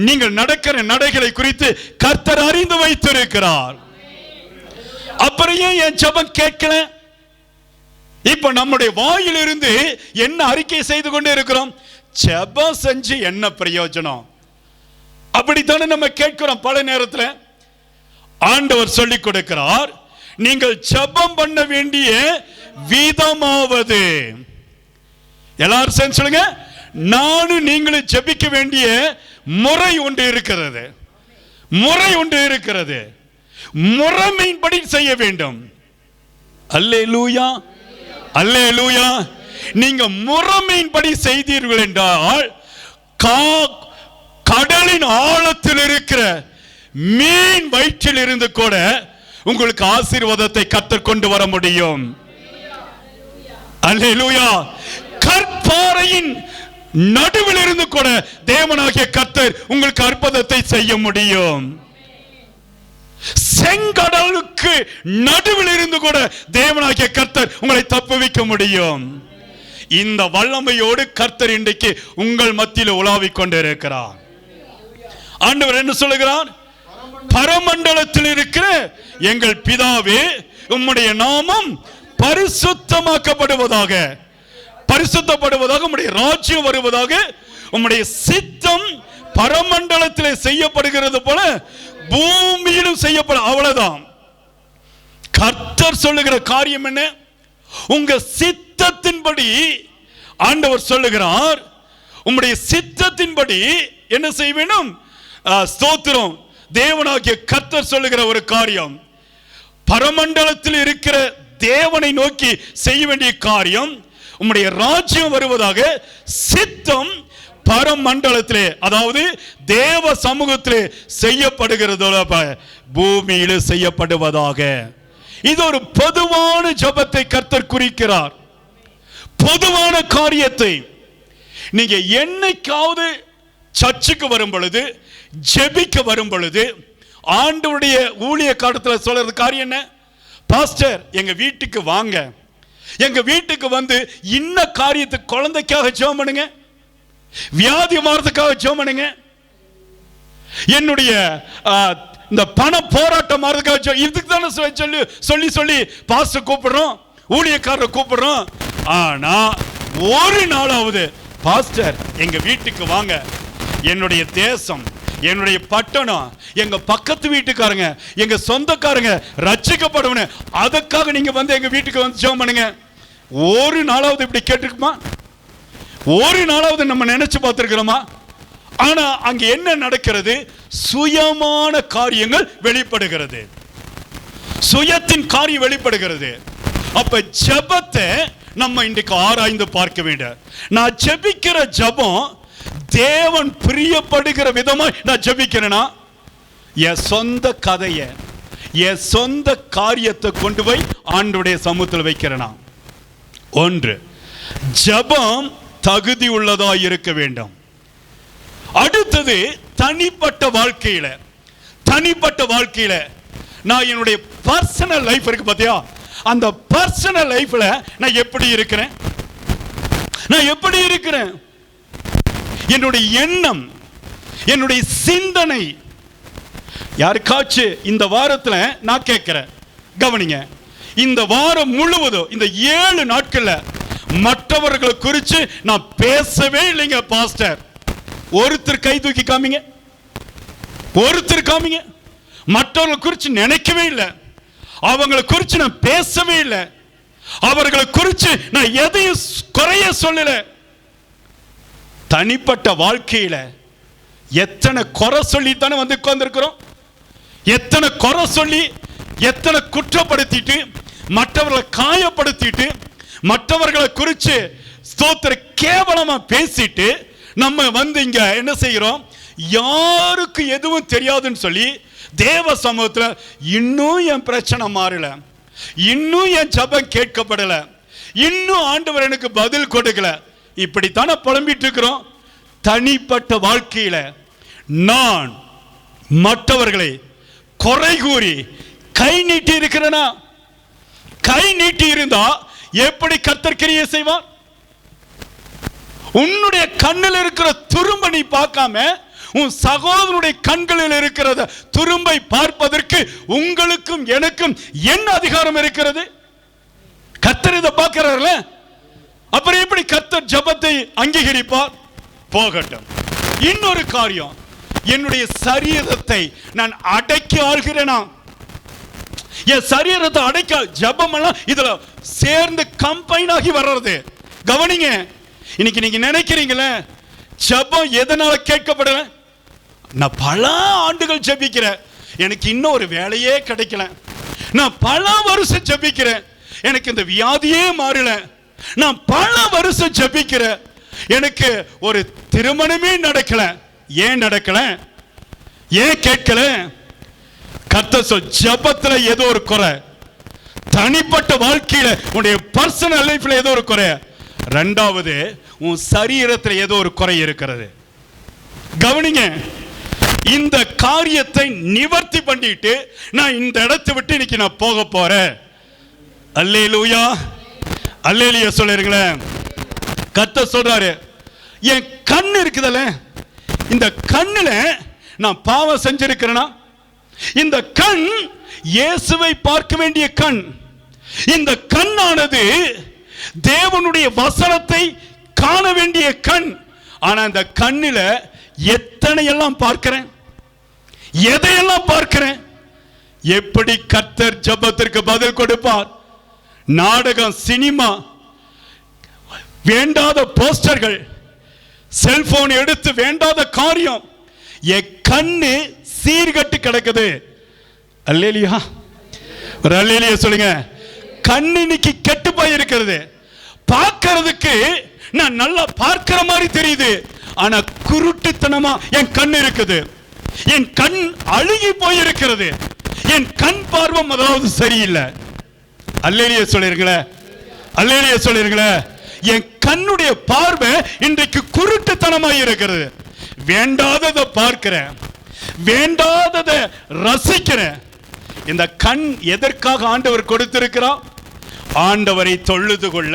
[SPEAKER 1] நீங்கள் நடக்கிற நடைகளை குறித்து கர்த்தர் அறிந்து வைத்திருக்கிறார். அப்புறம் ஏன் என் ஜெபம் கேட்கல? இப்ப நம்முடைய வாயிலிருந்து என்ன அறிக்கை செய்து கொண்டே இருக்கிறோம்? ஜெபம் செஞ்சு என்ன பிரயோஜனம்? அப்படித்தானே நம்ம கேட்கிறோம். பல நேரத்தில் ஆண்டவர் சொல்லிக் கொடுக்கிறார், நீங்கள் ஜெபம் பண்ண வேண்டிய விதமாவது, எல்லாரும் சேர்ந்து சொல்லுங்க, நானும் நீங்களும் ஜெபிக்க வேண்டிய முறை ஒன்று இருக்கிறது. முறை ஒன்று இருக்கிறது. முறைமையின்படி செய்ய வேண்டும். அல்லேலூயா, அல்லேலூயா. நீங்க முறைமையின்படி செய்தீர்கள் என்றால் கடலின் ஆழத்தில் இருக்கிற மீன் வயிற்றில் இருந்து கூட உங்களுக்கு ஆசீர்வாதத்தை கர்த்தர் கொண்டு வர முடியும். அல்லேலூயா. கற்பாறையின் நடுவில் இருந்து கூட தேவனாகிய கர்த்தர் உங்களுக்கு அற்புதத்தை செய்ய முடியும். செங்கடலுக்கு நடுவில் இருந்து கூட தேவனாகிய கர்த்தர் உங்களை தப்புவிக்க முடியும். இந்த வல்லமையோடு கர்த்தர் இன்றைக்கு உங்கள் மத்தியில் உலாவிக் கொண்டிருக்கிறார். ஆண்டவர் என்ன சொல்லுகிறார்? பரமண்டலத்தில் இருக்கிற எங்கள் பிதாவே, உம்முடைய நாமம் பரிசுத்தமாக்கப்படுவதாக, பரிசுத்தப்படுவதாக, உம்முடைய ராஜ்யம் வருவதாக, உம்முடைய சித்தம் பரமண்டலத்தில் செய்யப்படுகிறது போல பூமியிலும் செய்யப்படும். அவ்வளவுதான். கர்த்தர் சொல்லுகிற காரியம் என்ன? உங்க சித்தத்தின்படி ஆண்டவர் சொல்லுகிறார், உம்முடைய சித்தத்தின்படி என்ன செய்ய வேண்டும்? ஸ்தோத்திரம். தேவனாகிய கர்த்தர் சொல்லுகிற ஒரு காரியம், பரமண்டலத்தில் இருக்கிற தேவனை நோக்கி செய்ய வேண்டிய காரியம், உம்முடைய ராஜ்யம் வருவதாக, சித்தம் பரமண்டலத்திலே, அதாவது தேவ சமூகத்திலே செய்யப்படுகிறது பூமியிலே செய்யப்படுவதாக. இது ஒரு பொதுவான ஜெபத்தை கர்த்தர் குறிக்கிறார். பொதுவான காரியத்தை நீங்க என்னைக்காவது சர்ச்சுக்கு வரும் பொழுது, ஜெபிக்க வரும் பொழுது, ஆண்டவருடைய ஊழிய காலத்தில் சொல்றது காரியம் என்ன? பாஸ்டர், எங்க வீட்டுக்கு வாங்க, எங்க வீட்டுக்கு வந்து இன்ன காரியத்துக்கு, குழந்தைக்காக ஜெபம் பண்ணுங்க, வியாதி மாறதுக்காக ஜெபம் பண்ணுங்க, என்னுடைய இந்த பண போராட்டம் மாறதுக்காக, இதுக்கு தானே சொல்லி சொல்லி பாஸ்டர் கூப்பிடுறோம், ஊழியக்காரரை கூப்பிடுறோம். ஆனா ஒரு நாளாவது பாஸ்டர் எங்க வீட்டுக்கு வாங்க, என்னுடைய தேசம், என்னுடைய பட்டணம், எங்க பக்கத்து வீட்டுக்காரங்க, எங்க சொந்தக்காரங்க ரட்சிக்கப்படணும், அதுக்காக நீங்க வந்து எங்க வீட்டுக்கு வந்து ஜெபம் பண்ணுங்க. ஒரு நாளாவது இப்படி கேட்டிருக்குமா? ஒரு நாளாவது நம்ம நினைச்சு பார்த்திருக்கிறோமா? ஆனா அங்க என்ன நடக்கிறது? சுயமான காரியங்கள் வெளிப்படுகிறது, சுயத்தின் காரியம் வெளிப்படுகிறது. அப்ப ஜெபத்தை நம்ம இன்றைக்கு ஆராய்ந்து பார்க்க வேண்டும். நான் ஜெபிக்கிற ஜெபம் தேவன் பிரியப்படுகிற விதமா நான் ஜெபிக்கிறேனா, என் சொந்த கதையை, என் சொந்த காரியத்தை கொண்டு போய் ஆண்டவருடைய சமூகத்தில் வைக்கிறேனா? ஒன்று, ஜெபம் தகுதி உள்ளதா இருக்க வேண்டும். அடுத்தது, தனிப்பட்ட வாழ்க்கையில, தனிப்பட்ட வாழ்க்கையில நான் என்னுடைய பர்சனல் லைஃப் இருக்கு பாத்தியா, அந்த பர்சனல் லைஃப்ல நான் எப்படி இருக்கிறேன், நான் எப்படி இருக்கிறேன், என்னுடைய எண்ணம், என்னுடைய சிந்தனை. யாருக்காச்சும் இந்த வாரத்தில் நான் கேட்கிறேன், கவனிங்க, இந்த வாரம் முழுவதும் இந்த 7 நாட்கள்ல மற்றவர்களை குறித்து நான் பேசவே இல்லைங்க பாஸ்டர். ஒருத்தர் கை தூக்கி காமிங்க, ஒருத்தர் காமிங்க. மற்றவர்களை குறித்து நினைக்கவே இல்லை, அவங்களை குறித்து நான் பேசவே இல்லை, அவர்களை குறித்து நான் எதையும் குறைய சொல்லல. தனிப்பட்ட வாழ்க்கையில எத்தனை குறை சொல்லித்தானே வந்து உட்கார்ந்திருக்கிறோம், எத்தனை குறை சொல்லி, எத்தனை குற்றப்படுத்திட்டு, மற்றவர்களை காயப்படுத்திட்டு, மற்றவர்களை குறித்து ஸ்தோத்திர கேவலமா பேசிட்டு நம்ம வந்து இங்க என்ன செய்கிறோம்? யாருக்கு எதுவும் தெரியாதுன்னு சொல்லி தேவ சமூகத்தில் இன்னும் என் பிரச்சனை மாறல, இன்னும் என் ஜெபம் கேட்கப்படல, இன்னும் ஆண்டவர் எனக்கு பதில் கொடுக்கல, இப்படித்தானே புலம்பிட்டு இருக்கிறோம். தனிப்பட்ட வாழ்க்கையில நான் மற்றவர்களை குறை கூறி கை நீட்டி இருக்கிறேனா? கை நீட்டி இருந்தா எப்படி கர்த்தர் கிரியை செய்வார்? உன்னுடைய கண்ணில் இருக்கிற துரும்பை நீ பார்க்காம உன் சகோதரனுடைய கண்களில் இருக்கிற துரும்பை பார்ப்பதற்கு உங்களுக்கும் எனக்கும் என்ன அதிகாரம் இருக்கிறது? கர்த்தர் இதை பார்க்கிறார்ல, அப்புறம் எப்படி கர்த்தர் ஜெபத்தை அங்கீகரிப்பார்? போகட்டும். இன்னொரு காரியம், என்னுடைய சரீரத்தை நான் அடக்கி ஆள்கிறேனா? என் சரீரத்தை அடைக்க, ஜெபம் எல்லாம் இதுல சேர்ந்து கம்பைன் ஆகி வர்றது. கவனிங்க, இன்னைக்கு நீங்க நினைக்கிறீங்களே ஜெபம் எதனால கேட்கப்படல? நான் பல ஆண்டுகள் ஜெபிக்கிறேன், எனக்கு இன்னும் ஒரு வேலையே கிடைக்கல. நான் பல வருஷம் ஜெபிக்கிறேன், எனக்கு இந்த வியாதியே மாறல. நான் பல வருஷம் ஜெபிக்கிறேன், எனக்கு ஒரு திருமணமே நடக்கல. ஏன் நடக்கல? ஏன் கேட்கல? கர்த்தர் சொல், ஜெபத்துல ஏதோ ஒரு குறை, தனிப்பட்ட வாழ்க்கையில உன்னுடைய பர்சனல் லைஃப்ல ஏதோ ஒரு குறை. ரெண்டாவது, உன் சரீரத்தில் ஏதோ ஒரு குறை இருக்கிறது. கவனிங்க, இந்த காரியத்தை நிவர்த்தி பண்ணிட்டு நான் இந்த இடத்தை விட்டு இன்னைக்கு நான் போக போறேன். அல்லேலூயா, அல்லேலூயா சொல்லுங்களேன். கர்த்தர் சொல்றாரு, என் கண் இருக்குதல்ல, இந்த கண்ணுல நான் பாவம் செஞ்சிருக்கிறேனா? இந்த கண் இயேசுவை பார்க்க வேண்டிய கண். இந்த கண்ணானது தேவனுடைய வசனத்தை காண வேண்டிய கண். ஆனா இந்த கண்ணில எத்தனை எல்லாம் பார்க்கிறேன், எதையெல்லாம் பார்க்கிறேன். எப்படி கர்த்தர் ஜெபத்திற்கு பதில் கொடுப்பார்? நாடகம், சினிமா, வேண்டாத போஸ்டர்கள், செல்போன் எடுத்து வேண்டாத காரியம். என் கண்ணு சீர்கட்டு கிடக்குது. அல்லேலியா, ஒரு அல்லேலியா சொல்லுங்க. கண்ணு இன்னைக்கு கெட்டு போய் இருக்கிறது. பார்க்கிறதுக்கு நான் நல்லா பார்க்கிற மாதிரி தெரியுது, ஆனா குருட்டுத்தனமா என் கண் இருக்குது. என் கண் அழுகி போயிருக்கிறது. என் கண் பார்வை முதலாவது சரியில்லை. Hallelujah சொல்லிருங்களே, hallelujah சொல்லிருங்களே. என் கண்ணுடைய பார்வை இன்றைக்கு குருட்டுத்தனமாய் இருக்கிறது. வேண்டாததை பார்க்கிறேன், வேண்டாததை ரசிக்கிறேன். இந்த கண் எதற்காக ஆண்டவர் கொடுத்திருக்கிறார்? ஆண்டவரை தொழுது கொள்ள,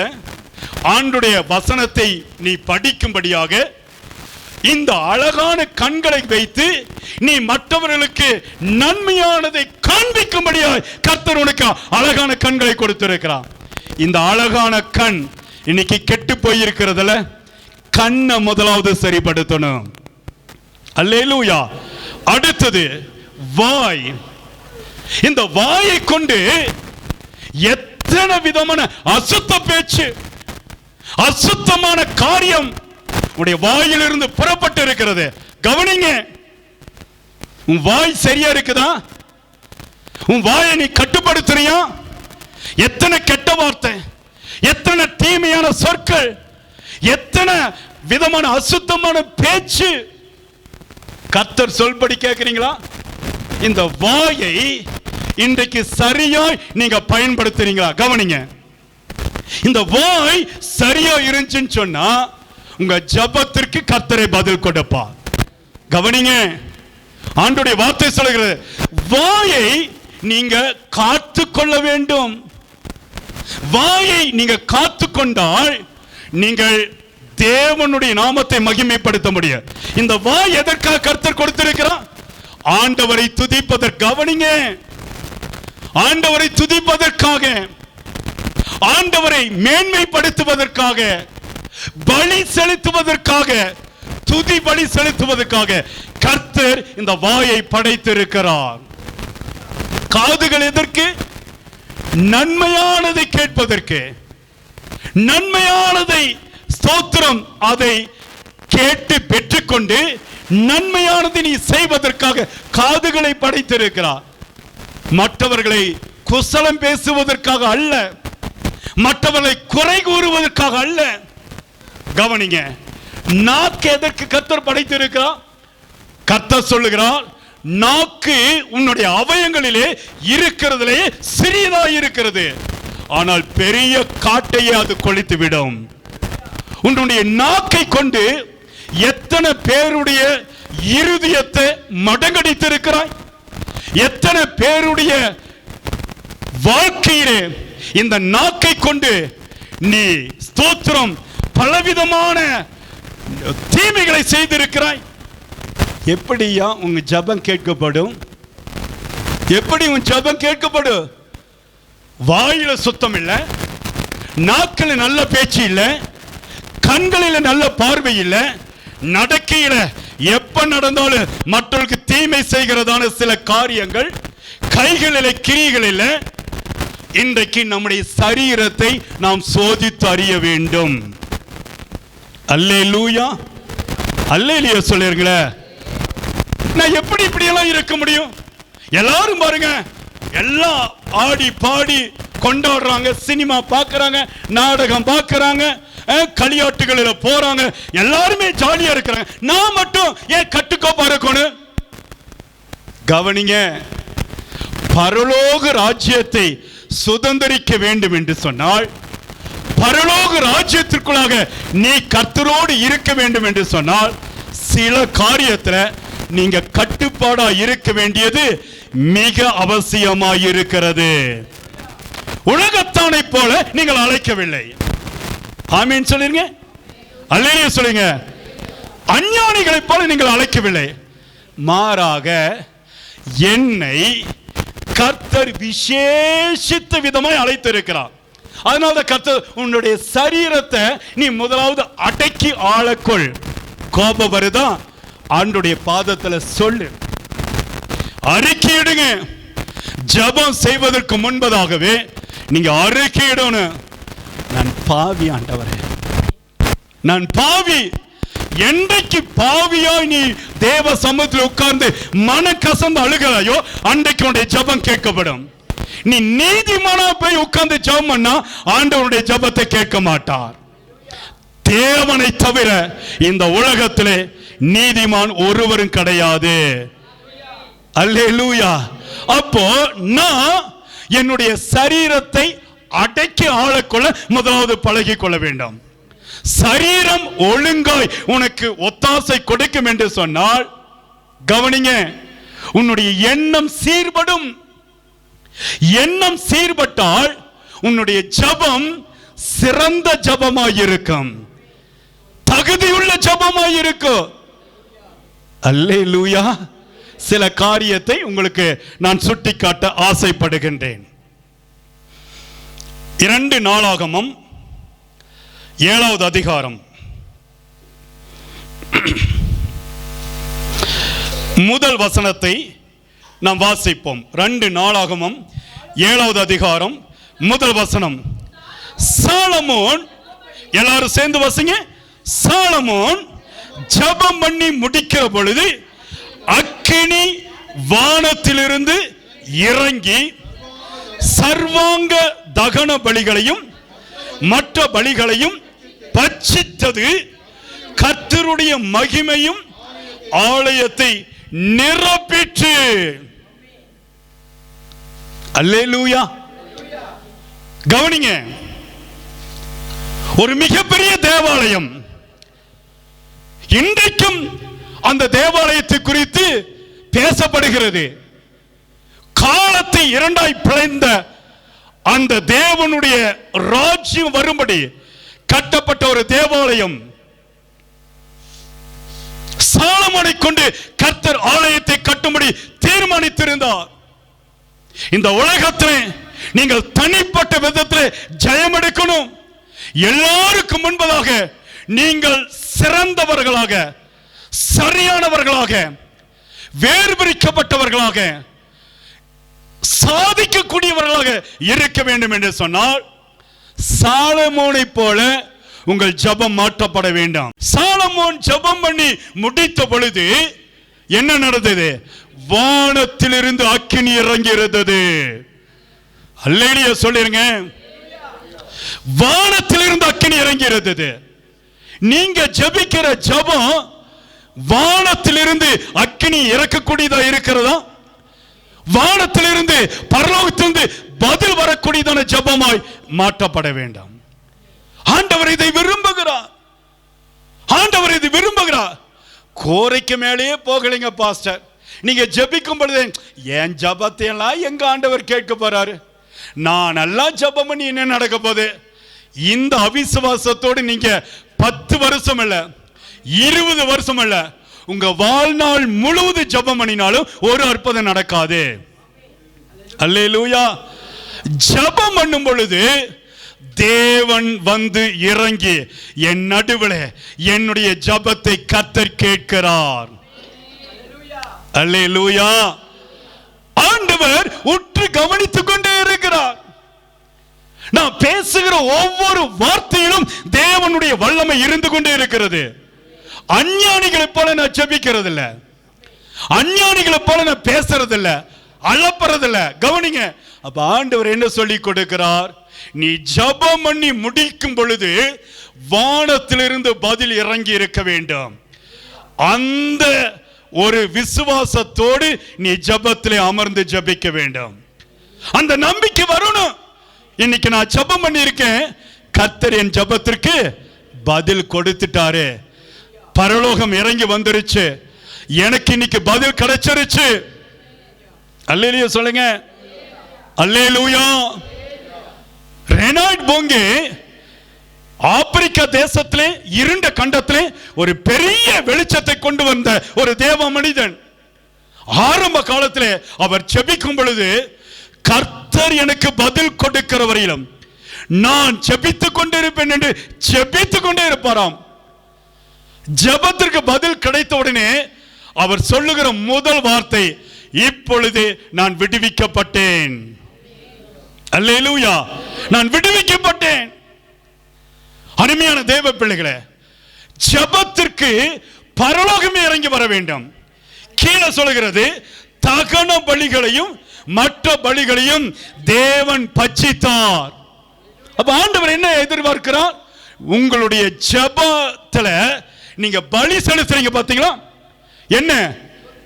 [SPEAKER 1] ஆண்டுடைய வசனத்தை நீ படிக்கும்படியாக இந்த அழகான கண்களை வைத்து நீ மற்றவர்களுக்கு நன்மையானதை காண்பிக்கும்படியாக கர்த்தர் உனக்கு அழகான கண்களை கொடுத்திருக்கிறார். இந்த அழகான கண் இன்னைக்கு கெட்டு போயிருக்கிறதுல கண்ணை முதலாவது சரிப்படுத்தணும். அல்லேலூயா. அடுத்தது வாய். இந்த வாயை கொண்டு எத்தனை விதமான அசுத்த பேச்சு, அசுத்தமான காரியம் உடைய வாயிலிருந்து புறப்பட்டு இருக்கிறது. கவனிங்க, உன் வாய் சரியா இருக்குதா? உன் வாயை நீ கட்டுப்படுத்துறியா? எத்தனை கெட்ட வார்த்தை, எத்தனை தீமையான சொற்கள், எத்தனை விதமான அசுத்தமான பேச்சு. கர்த்தர் சொல்படி கேட்கிறீங்களா? இந்த வாயை இன்றைக்கு சரியாய் நீங்க பயன்படுத்துறீங்களா? கவனிங்க, இந்த வாய் சரியா இருந்துச்சுன்னு சொன்னா உங்க ஜெபத்திற்கு கர்த்தரை பதில் கொடுப்பா. கவனிங்க, ஆண்டவருடைய வார்த்தை சொல்கிறது, வாயை நீங்க காத்து கொள்ள வேண்டும். வாயை நீங்க காத்து கொண்டால் நீங்கள் தேவனுடைய நாமத்தை மகிமைப்படுத்த முடியும். இந்த வாய் எதற்காக கர்த்தர் கொடுத்திருக்கிறார்? ஆண்டவரை துதிப்பதற்கு. கவனிங்க, ஆண்டவரை துதிப்பதற்காக, ஆண்டவரை மேன்மைப்படுத்துவதற்காக, பலி செலுத்துவதற்காக, துதி பலி செலுத்துவதற்காக கர்த்தர் இந்த வாயை படைத்திருக்கிறார். காதுகள் எதற்கு? நன்மையானதை கேட்பதற்கு, நன்மையானதை ஸ்தோத்திரம் அதை கேட்டு பெற்றுக்கொண்டு நன்மையானதை நீ செய்வதற்காக காதுகளை படைத்திருக்கிறார். மற்றவர்களை குசலம் பேசுவதற்காக அல்ல, மற்றவர்களை குறை கூறுவதற்காக அல்ல. கவனிங்க, நாக்கு எதற்கு கர்த்தர் படைத்திருக்கிறார்? கர்த்தர் சொல்லுகிறார், நாக்கு உன்னுடைய அவயங்களிலே இருக்கிறதிலே சிறியதாய் இருக்கிறது, ஆனால் பெரிய காட்டையே அது கொளித்து விடும். உன்னுடைய நாக்கை கொண்டு எத்தனை பேருடைய இருதயத்தை மடங்கடித்திருக்கிறாய், எத்தனை பேருடைய வாழ்க்கையிலே இந்த நாக்கை கொண்டு நீ ஸ்தோத்திரம் பலவிதமான தீமைகளை செய்திருக்கிறாய். எப்படியா உங்க ஜெபம் கேட்கப்படும்? எப்படி உன் ஜெபம் கேட்கப்படும்? வாயில சுத்தம் இல்லை, நாக்கில நல்ல பேச்சு இல்லை, கண்களில் நல்ல பார்வை இல்லை, நடக்கையில எப்ப நடந்தாலும் மற்றவர்களுக்கு தீமை செய்கிறதான சில காரியங்கள், கைகளில் கிரிகளில். இன்றைக்கு நம்முடைய சரீரத்தை நாம் சோதித்து அறிய வேண்டும்.
[SPEAKER 3] அல்லேலூயா, அல்லேலூயா சொல்லிருங்களே. நான் எப்படி இப்படியெல்லாம் இருக்க முடியும்? எல்லாரும் பாருங்க, எல்லாம் ஆடி பாடி கொண்டாடுறாங்க, சினிமா பார்க்கறாங்க, நாடகம் பார்க்கறாங்க, களியாட்டுகளில் போறாங்க, எல்லாருமே ஜாலியா இருக்கிறாங்க. நான் மட்டும் ஏன் கட்டுக்கோப்பா இருக்கணும்? கவனிங்க, பரலோக ராஜ்யத்தை சுதந்திரிக்க வேண்டும் என்று சொன்னால், பரலோக ராஜ்யத்திற்குள்ளாக நீ கர்த்தரோடு இருக்க வேண்டும் என்று சொன்னால், சில காரியத்தில் நீங்க கட்டுப்பாடா இருக்க வேண்டியது மிக அவசியமாய் இருக்கிறது. உலகத்தானை போல நீங்கள் அழைக்கவில்லை. ஆமீன் சொல்லுங்க, அல்லேலூயா சொல்லுங்க. அஞ்ஞானிகளை போல நீங்கள் அழைக்கவில்லை. மாறாக என்னை கர்த்தர் விசேஷித்த விதமாய் அழைத்திருக்கிறார். அதனால கர்த்தர் உன்னுடைய சரீரத்தை நீ முதலாவது அடக்கி ஆளக்கொள். கோபம் வருதா, ஆண்டவருடைய பாதத்தில் சொல்லு, அறிக்கையிடுங்க. ஜெபம் செய்வதற்கு முன்பதாகவே நீங்க அறிக்கையிடணும். நான் பாவி ஆண்டவரே, நான் பாவி. என்றைக்கு பாவியாய் நீ தேவ சமூகத்தில் உட்கார்ந்து மன கசந்து அழுகிறாயோ, அன்றைக்கு உன்னுடைய ஜெபம் கேட்கப்படும். நீ நீதிமானா போய் உட்கார்ந்து ஜெபம் பண்ணா ஆண்டவருடைய ஜெபத்தை கேட்க மாட்டார். தேவனை தவிர இந்த உலகத்திலே நீதிமான் ஒருவரும் கிடையாது. அல்லேலூயா. அப்போ நான் என்னுடைய சரீரத்தை அடக்கி ஆளக்கொள்ள முதலாவது பழகி கொள்ள வேண்டும். சரீரம் ஒழுங்காய் உனக்கு ஒத்தாசை கொடுக்கும் என்று சொன்னால், கவனிங்க, உன்னுடைய எண்ணம் சீர்படும். எண்ணம் சீர்பட்டால் உன்னுடைய ஜெபம் சிறந்த ஜெபமாயிருக்கும், தகுதியுள்ள ஜெபமாயிருக்கும். அல்லேலூயா. சில காரியத்தை உங்களுக்கு நான் சுட்டிக்காட்ட ஆசைப்படுகின்றேன். 2 நாளாகமம் 7வது அதிகாரம் முதல் வசனத்தை நாம் வாசிப்போம். 2 நாளாகமம் 7வது அதிகாரம் முதல் வசனம். சாலமோன், எல்லாரும் சேர்ந்து வாசிங்க. சாலமோன் ஜெபம் பண்ணி முடிக்கிற பொழுது அக்கினி வானத்திலிருந்து இறங்கி சர்வாங்க தகன பலிகளையும் மற்ற பலிகளையும் பட்சித்தது. கர்த்தருடைய மகிமையும் ஆலயத்தை நிரப்பிற்று. அல்லேலூயா. கவனிங்க, ஒரு மிகப்பெரிய தேவாலயம். இன்றைக்கும் அந்த தேவாலயத்தை குறித்து பேசப்படுகிறது. காலத்தை இரண்டாய் பிளந்த அந்த தேவனுடைய ராஜ்யம் வரும்படி கட்டப்பட்ட ஒரு தேவாலயம். சாலமோனை கொண்டு கர்த்தர் ஆலயத்தை கட்டும்படி தீர்மானித்திருந்தார். இந்த உலகத்தில் நீங்கள் தனிப்பட்ட விதத்தில் ஜெயம் எடுக்கணும். எல்லாருக்கும் முன்பதாக நீங்கள் சிறந்தவர்களாக, சரியானவர்களாக, வேறு பிரிக்கப்பட்டவர்களாக, சாதிக்கக்கூடியவர்களாக இருக்க வேண்டும் என்று சொன்னால், சாலமோனை போல உங்கள் ஜெபம் மாற்றப்பட வேண்டாம். சாலமோன் ஜெபம் பண்ணி முடித்த பொழுது என்ன நடந்தது? வானத்திலிருந்து அக்கினி இறங்கி இருந்தது. அல்லேலூயா சொல்லிருங்க. வானத்திலிருந்து அக்கினி இறங்கி இருந்தது. நீங்க ஜெபிக்கிற ஜெபம் வானத்திலிருந்து அக்கினி இறக்கக்கூடியதா இருக்கிறதா? வானத்திலிருந்து பரலோகத்திலிருந்து பதில் வரக்கூடியதான ஜெபமாய் மாற்றப்பட வேண்டாம். ஆண்டவர் இதை விரும்புகிறார். ஆண்டவர் இதை விரும்புகிறார். கோரைக்கு மேலேயே போகலைங்க பாஸ்டர். நீங்க ஜெபிக்கும் பொழுது என் ஜெபத்தை எல்லாம் எங்க ஆண்டவர் கேட்க போறாரு, நான் நல்லா ஜெபம் பண்ணி என்ன நடக்க போகுது? இந்த அவிசுவாசத்தோடு நீங்க 10 வருஷம் இல்ல, 20 வருஷம் இல்ல, உங்க வாழ்நாள் முழுவதும் ஜெபம் பண்ணினாலும் ஒரு அற்புதம் நடக்காது. அல்லேலூயா. ஜெபம் பண்ணும் பொழுது தேவன் வந்து இறங்கி என் நடுவில் என்னுடைய ஜெபத்தை கர்த்தர் கேட்கிறார். அல்லேலூயா. ஆண்டவர் உற்று கவனித்துக் கொண்டே இருக்கிறார். நான் பேசுகிற ஒவ்வொரு வார்த்தையிலும் தேவ தேவனுடைய வல்லமை இருந்து கொண்டே இருக்கிறது. அஞ்ஞானிகளை போல நான் ஜெபிக்கிறது இல்ல, அஞ்ஞானிகளை போல நான் பேசுறது இல்ல, அலப்பறதில்ல. கவனிங்க. அப்ப ஆண்டவர் என்ன சொல்லி கொடுக்கிறார்? நீ ஜெபம் பண்ணி முடிக்கும் பொழுது வானத்திலிருந்து பதில் இறங்கி இருக்க வேண்டும். அந்த ஒரு விசுவாசத்தோடு நீ ஜெபத்திலே அமர்ந்து ஜெபிக்க வேண்டும். அந்த நம்பிக்கை வரணும். இன்னைக்கு நான் ஜெபம் பண்ணி இருக்கேன், கர்த்தர் என் ஜெபத்திற்கு பதில் கொடுத்துட்டாரு, பரலோகம் இறங்கி வந்துருச்சு, எனக்கு இன்னைக்கு பதில் கிடைச்சிருச்சு. அல்லேலூயா சொல்லுங்க. அல்லேலூயா. ரெனாய்ட் போங்கே ஆப்பிரிக்கா தேசத்திலே இருண்ட கண்டத்திலே ஒரு பெரிய வெளிச்சத்தை கொண்டு வந்த ஒரு தேவ மனிதன். ஆரம்ப காலத்திலே அவர் ஜெபிக்கும் பொழுது, கர்த்தர் எனக்கு பதில் கொடுக்கிற வரையிலும் நான் ஜெபித்துக் கொண்டிருப்பேன் என்று ஜெபித்துக் கொண்டே இருப்பாராம். ஜெபத்திற்கு பதில் கிடைத்த உடனே அவர் சொல்லுகிற முதல் வார்த்தை, இப்பொழுது நான் விடுவிக்கப்பட்டேன். அல்லேலூயா. நான் விடுவிக்கப்பட்டேன். அருமையான தேவ பிள்ளைகளே, ஜெபத்திற்கு பரலோகமே இறங்கி வர வேண்டும். கீழே சொல்கிறது, தகன பலிகளையும் மற்ற பலிகளையும் தேவன் பட்சித்தார். அப்ப ஆண்டவர் என்ன எதிர்பார்க்கிறார்? உங்களுடைய ஜெபத்துல நீங்க பலி செலுத்துறீங்க பாத்தீங்களா? என்ன?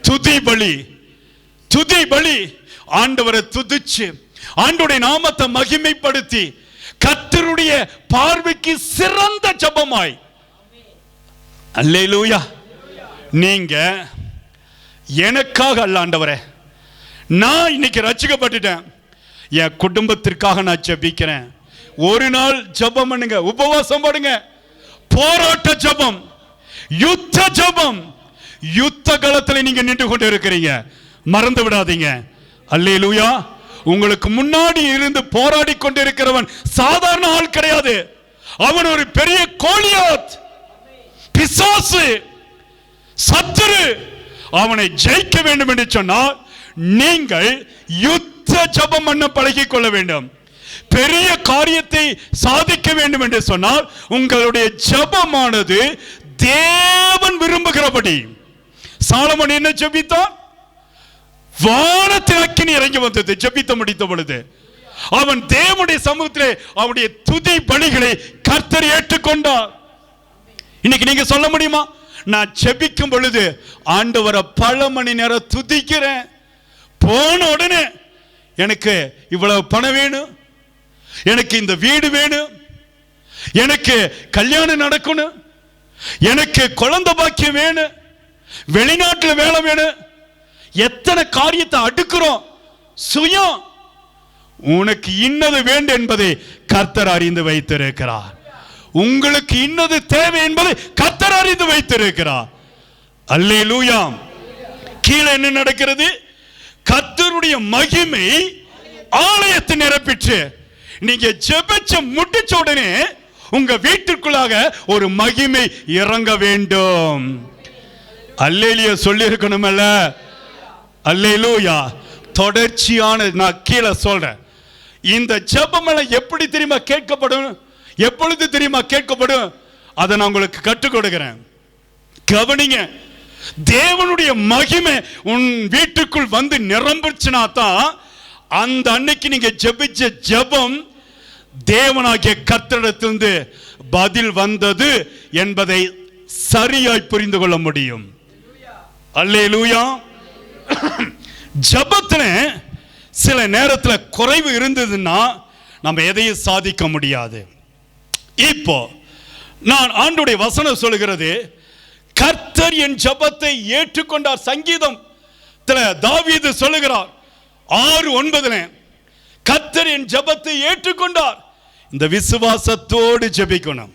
[SPEAKER 3] துதி பலி. துதி பலி. ஆண்டவரை துதிச்சு ஆண்டவருடைய நாமத்தை மகிமைப்படுத்தி கர்த்தருடைய பார்வைக்கு சிறந்த ஜெபமாய். அல்லேலூயா. நீங்க எனக்காக அல்ல ஆண்டவரே, நான் இன்னைக்கு ரட்சிக்கப்பட்டுட்டேன், என் குடும்பத்திற்காக நான் ஜெபிக்கிறேன். ஒரு நாள் ஜெபம் பண்ணுங்க, உபவாசம் பண்ணுங்க, போராட்ட ஜெபம், யுத்த ஜெபம். யுத்த களத்தில் நீங்க நின்று கொண்டு இருக்கிறீங்க, மறந்து விடாதீங்க. அல்லேலூயா. உங்களுக்கு முன்னாடி இருந்து போராடி கொண்டிருக்கிறவன் சாதாரண ஆள் கிடையாது. அவன் ஒரு பெரிய கோலியாத், பிசாசு, சத்துரு. அவனை ஜெயிக்க வேண்டும் என்று சொன்னால் நீங்கள் யுத்த ஜெபம் பண்ண பழகிக் கொள்ள வேண்டும். பெரிய காரியத்தை சாதிக்க வேண்டும் என்று சொன்னால் உங்களுடைய ஜெபமானது தேவன் விரும்புகிறபடி. சாலமோன் என்ன ஜெபித்தான்? வானத்தின் அக்கினி இறங்கி வந்தது ஜெபித்து முடித்த பொழுது. அவன் தேவனுடைய சமூகத்திலே அவனுடைய துதி பலிகளை கர்த்தர் ஏற்றுக்கொண்டார். இன்னைக்கு நீங்க சொல்ல முடியுமா? நான் ஜெபிக்கும் பொழுது ஆண்டவரை பல மணி நேரம் துதிக்கிறேன், போன உடனே எனக்கு இவ்வளவு பணம் வேணும், எனக்கு இந்த வீடு வேணும், எனக்கு கல்யாணம் நடக்கணும், எனக்கு குழந்தை பாக்கியம் வேணும், வெளிநாட்டில் வேலை வேணும், எத்தனை காரியத்தை அடுக்கிறோம். சுயம். உனக்கு இன்னது வேண்டும் என்பதை கர்த்தர் அறிந்து வைத்திருக்கிறார். உங்களுக்கு இன்னது தேவை என்பதை கர்த்தர் அறிந்து வைத்திருக்கிறார். அல்லேலூயா. கீழே என்ன நடக்கிறது? கர்த்தருடைய மகிமை ஆலயத்தை நிரப்பிச்சு. நீங்க ஜெபிச்ச முடிச்ச உடனே உங்க வீட்டுக்குள்ளாக ஒரு மகிமை இறங்க வேண்டும். அல்லேலூயா சொல்லி இருக்கணும்ல. அல்லேலூயா. தொடர்ச்சியான, நான் கீழே சொல்றேன், இந்த ஜெபமெல்லாம் எப்படி தெரியுமா கேட்கப்படும்? எப்பொழுது தெரியுமா கேட்கப்படும்? அதை நான் உங்களுக்கு கற்றுக் கொடுக்கிறேன். கவனிங்க. தேவனுடைய மகிமை உன் வீட்டுக்குள் வந்து நிரம்பிச்சுனா தான் அந்த அன்னைக்கு நீங்க ஜெபிச்ச ஜெபம் தேவனாகிய கர்த்தரிடத்திலிருந்து பதில் வந்தது என்பதை சரியாய் புரிந்து கொள்ள முடியும். அல்லேலூயா. ஜெபத்துல சில நேரத்தில் குறைவு இருந்ததுன்னா நம்ம எதையும் சாதிக்க முடியாது. இப்போ நான் ஆண்டவருடைய வசனம் சொல்லுகிறது, கர்த்தர் என் ஜெபத்தை ஏற்றுக்கொண்டார். சங்கீதம் தாவீது சொல்லுகிறார் 6:9, கர்த்தர் என் ஜெபத்தை ஏற்றுக்கொண்டார். இந்த விசுவாசத்தோடு ஜெபிக்கணும்.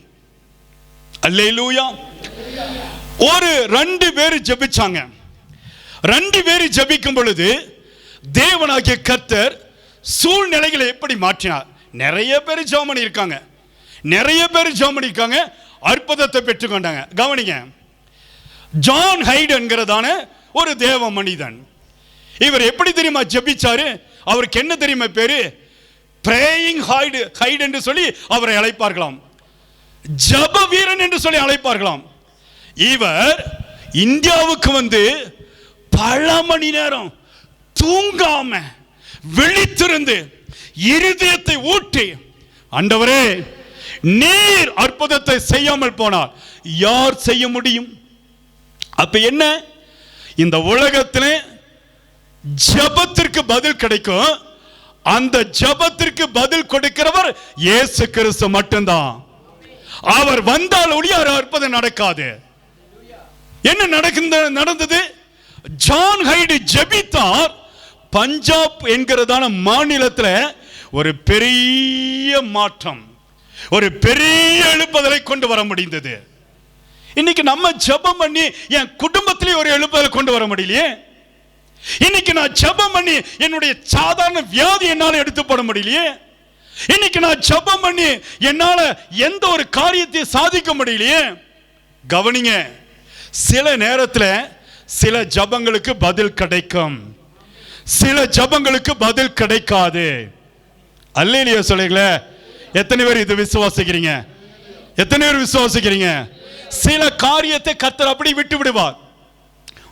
[SPEAKER 3] அல்லேலூயா. ஒரு 2 பேர் ஜெபிச்சாங்க. 2 பேர் ஜெபிக்கும் பொழுது தேவனாகிய கர்த்தர் சூழ்நிலைகளை எப்படி மாற்றினார்? நிறைய பேர் ஜெபம் பண்ணியிருக்காங்க, நிறைய பேர் ஜெபம் பண்ணியிருக்காங்க, அற்புதத்தை பெற்றுக்கொண்டாங்க. கவனிங்க. ஜான் ஹைட் என்கிறதான ஒரு தேவ மனிதன். இவர் எப்படி தெரியுமா ஜெபிச்சாரு? அவருக்கு என்ன தெரியுமா பேரு? பிரேயிங் ஹைட் என்று சொல்லி அவரை அழைப்பார்களாம். ஜப வீரன் என்று சொல்லி அழைப்பார்களாம். இவர் இந்தியாவுக்கு வந்து பல மணி நேரம் தூங்காம விழித்திருந்து இருதயத்தை ஊட்டி, ஆண்டவரே நீர் அற்புதத்தை செய்யாமல் போனால் யார் செய்ய முடியும்? அப்ப என்ன, இந்த உலகத்தில் ஜபத்திற்கு பதில் கிடைக்கும். அந்த ஜபத்திற்கு பதில் கொடுக்கிறவர் இயேசு கிறிஸ்து மட்டும்தான். அவர் வந்தால் ஒழிய அற்புதம் நடக்காது. என்ன நடந்தது? ஜான் ஹைடு ஜெபித்தார். பஞ்சாப் என்கிறதான மாநிலத்தில் ஒரு பெரிய மாற்றம், ஒரு பெரிய எழுப்புதலை கொண்டு வர முடிந்தது. இன்னைக்கு நம்ம ஜெபம் பண்ணி என் குடும்பத்திலே ஒரு எழுப்புதலை கொண்டு வர முடியலையே. இன்னைக்கு நான் ஜெபம் பண்ணி என்னுடைய சாதாரண வியாதி என்னால் எடுத்து போட முடியலையே. இன்னைக்கு நான் ஜெபம் பண்ணி என்னால எந்த ஒரு காரியத்தை சாதிக்க முடியலையே. கவனிங்க, சில நேரத்தில் சில ஜெபங்களுக்கு பதில் கிடைக்கும், சில ஜெபங்களுக்கு பதில் கிடைக்காது. அல்லேலூயா சொல்லுங்களே. எத்தனை பேர் இது விசுவாசிக்கிறீங்க? எத்தனை பேர் விசுவாசிக்கிறீங்க? சில காரியத்தை கர்த்தர் அப்படி விட்டு விடுவார்.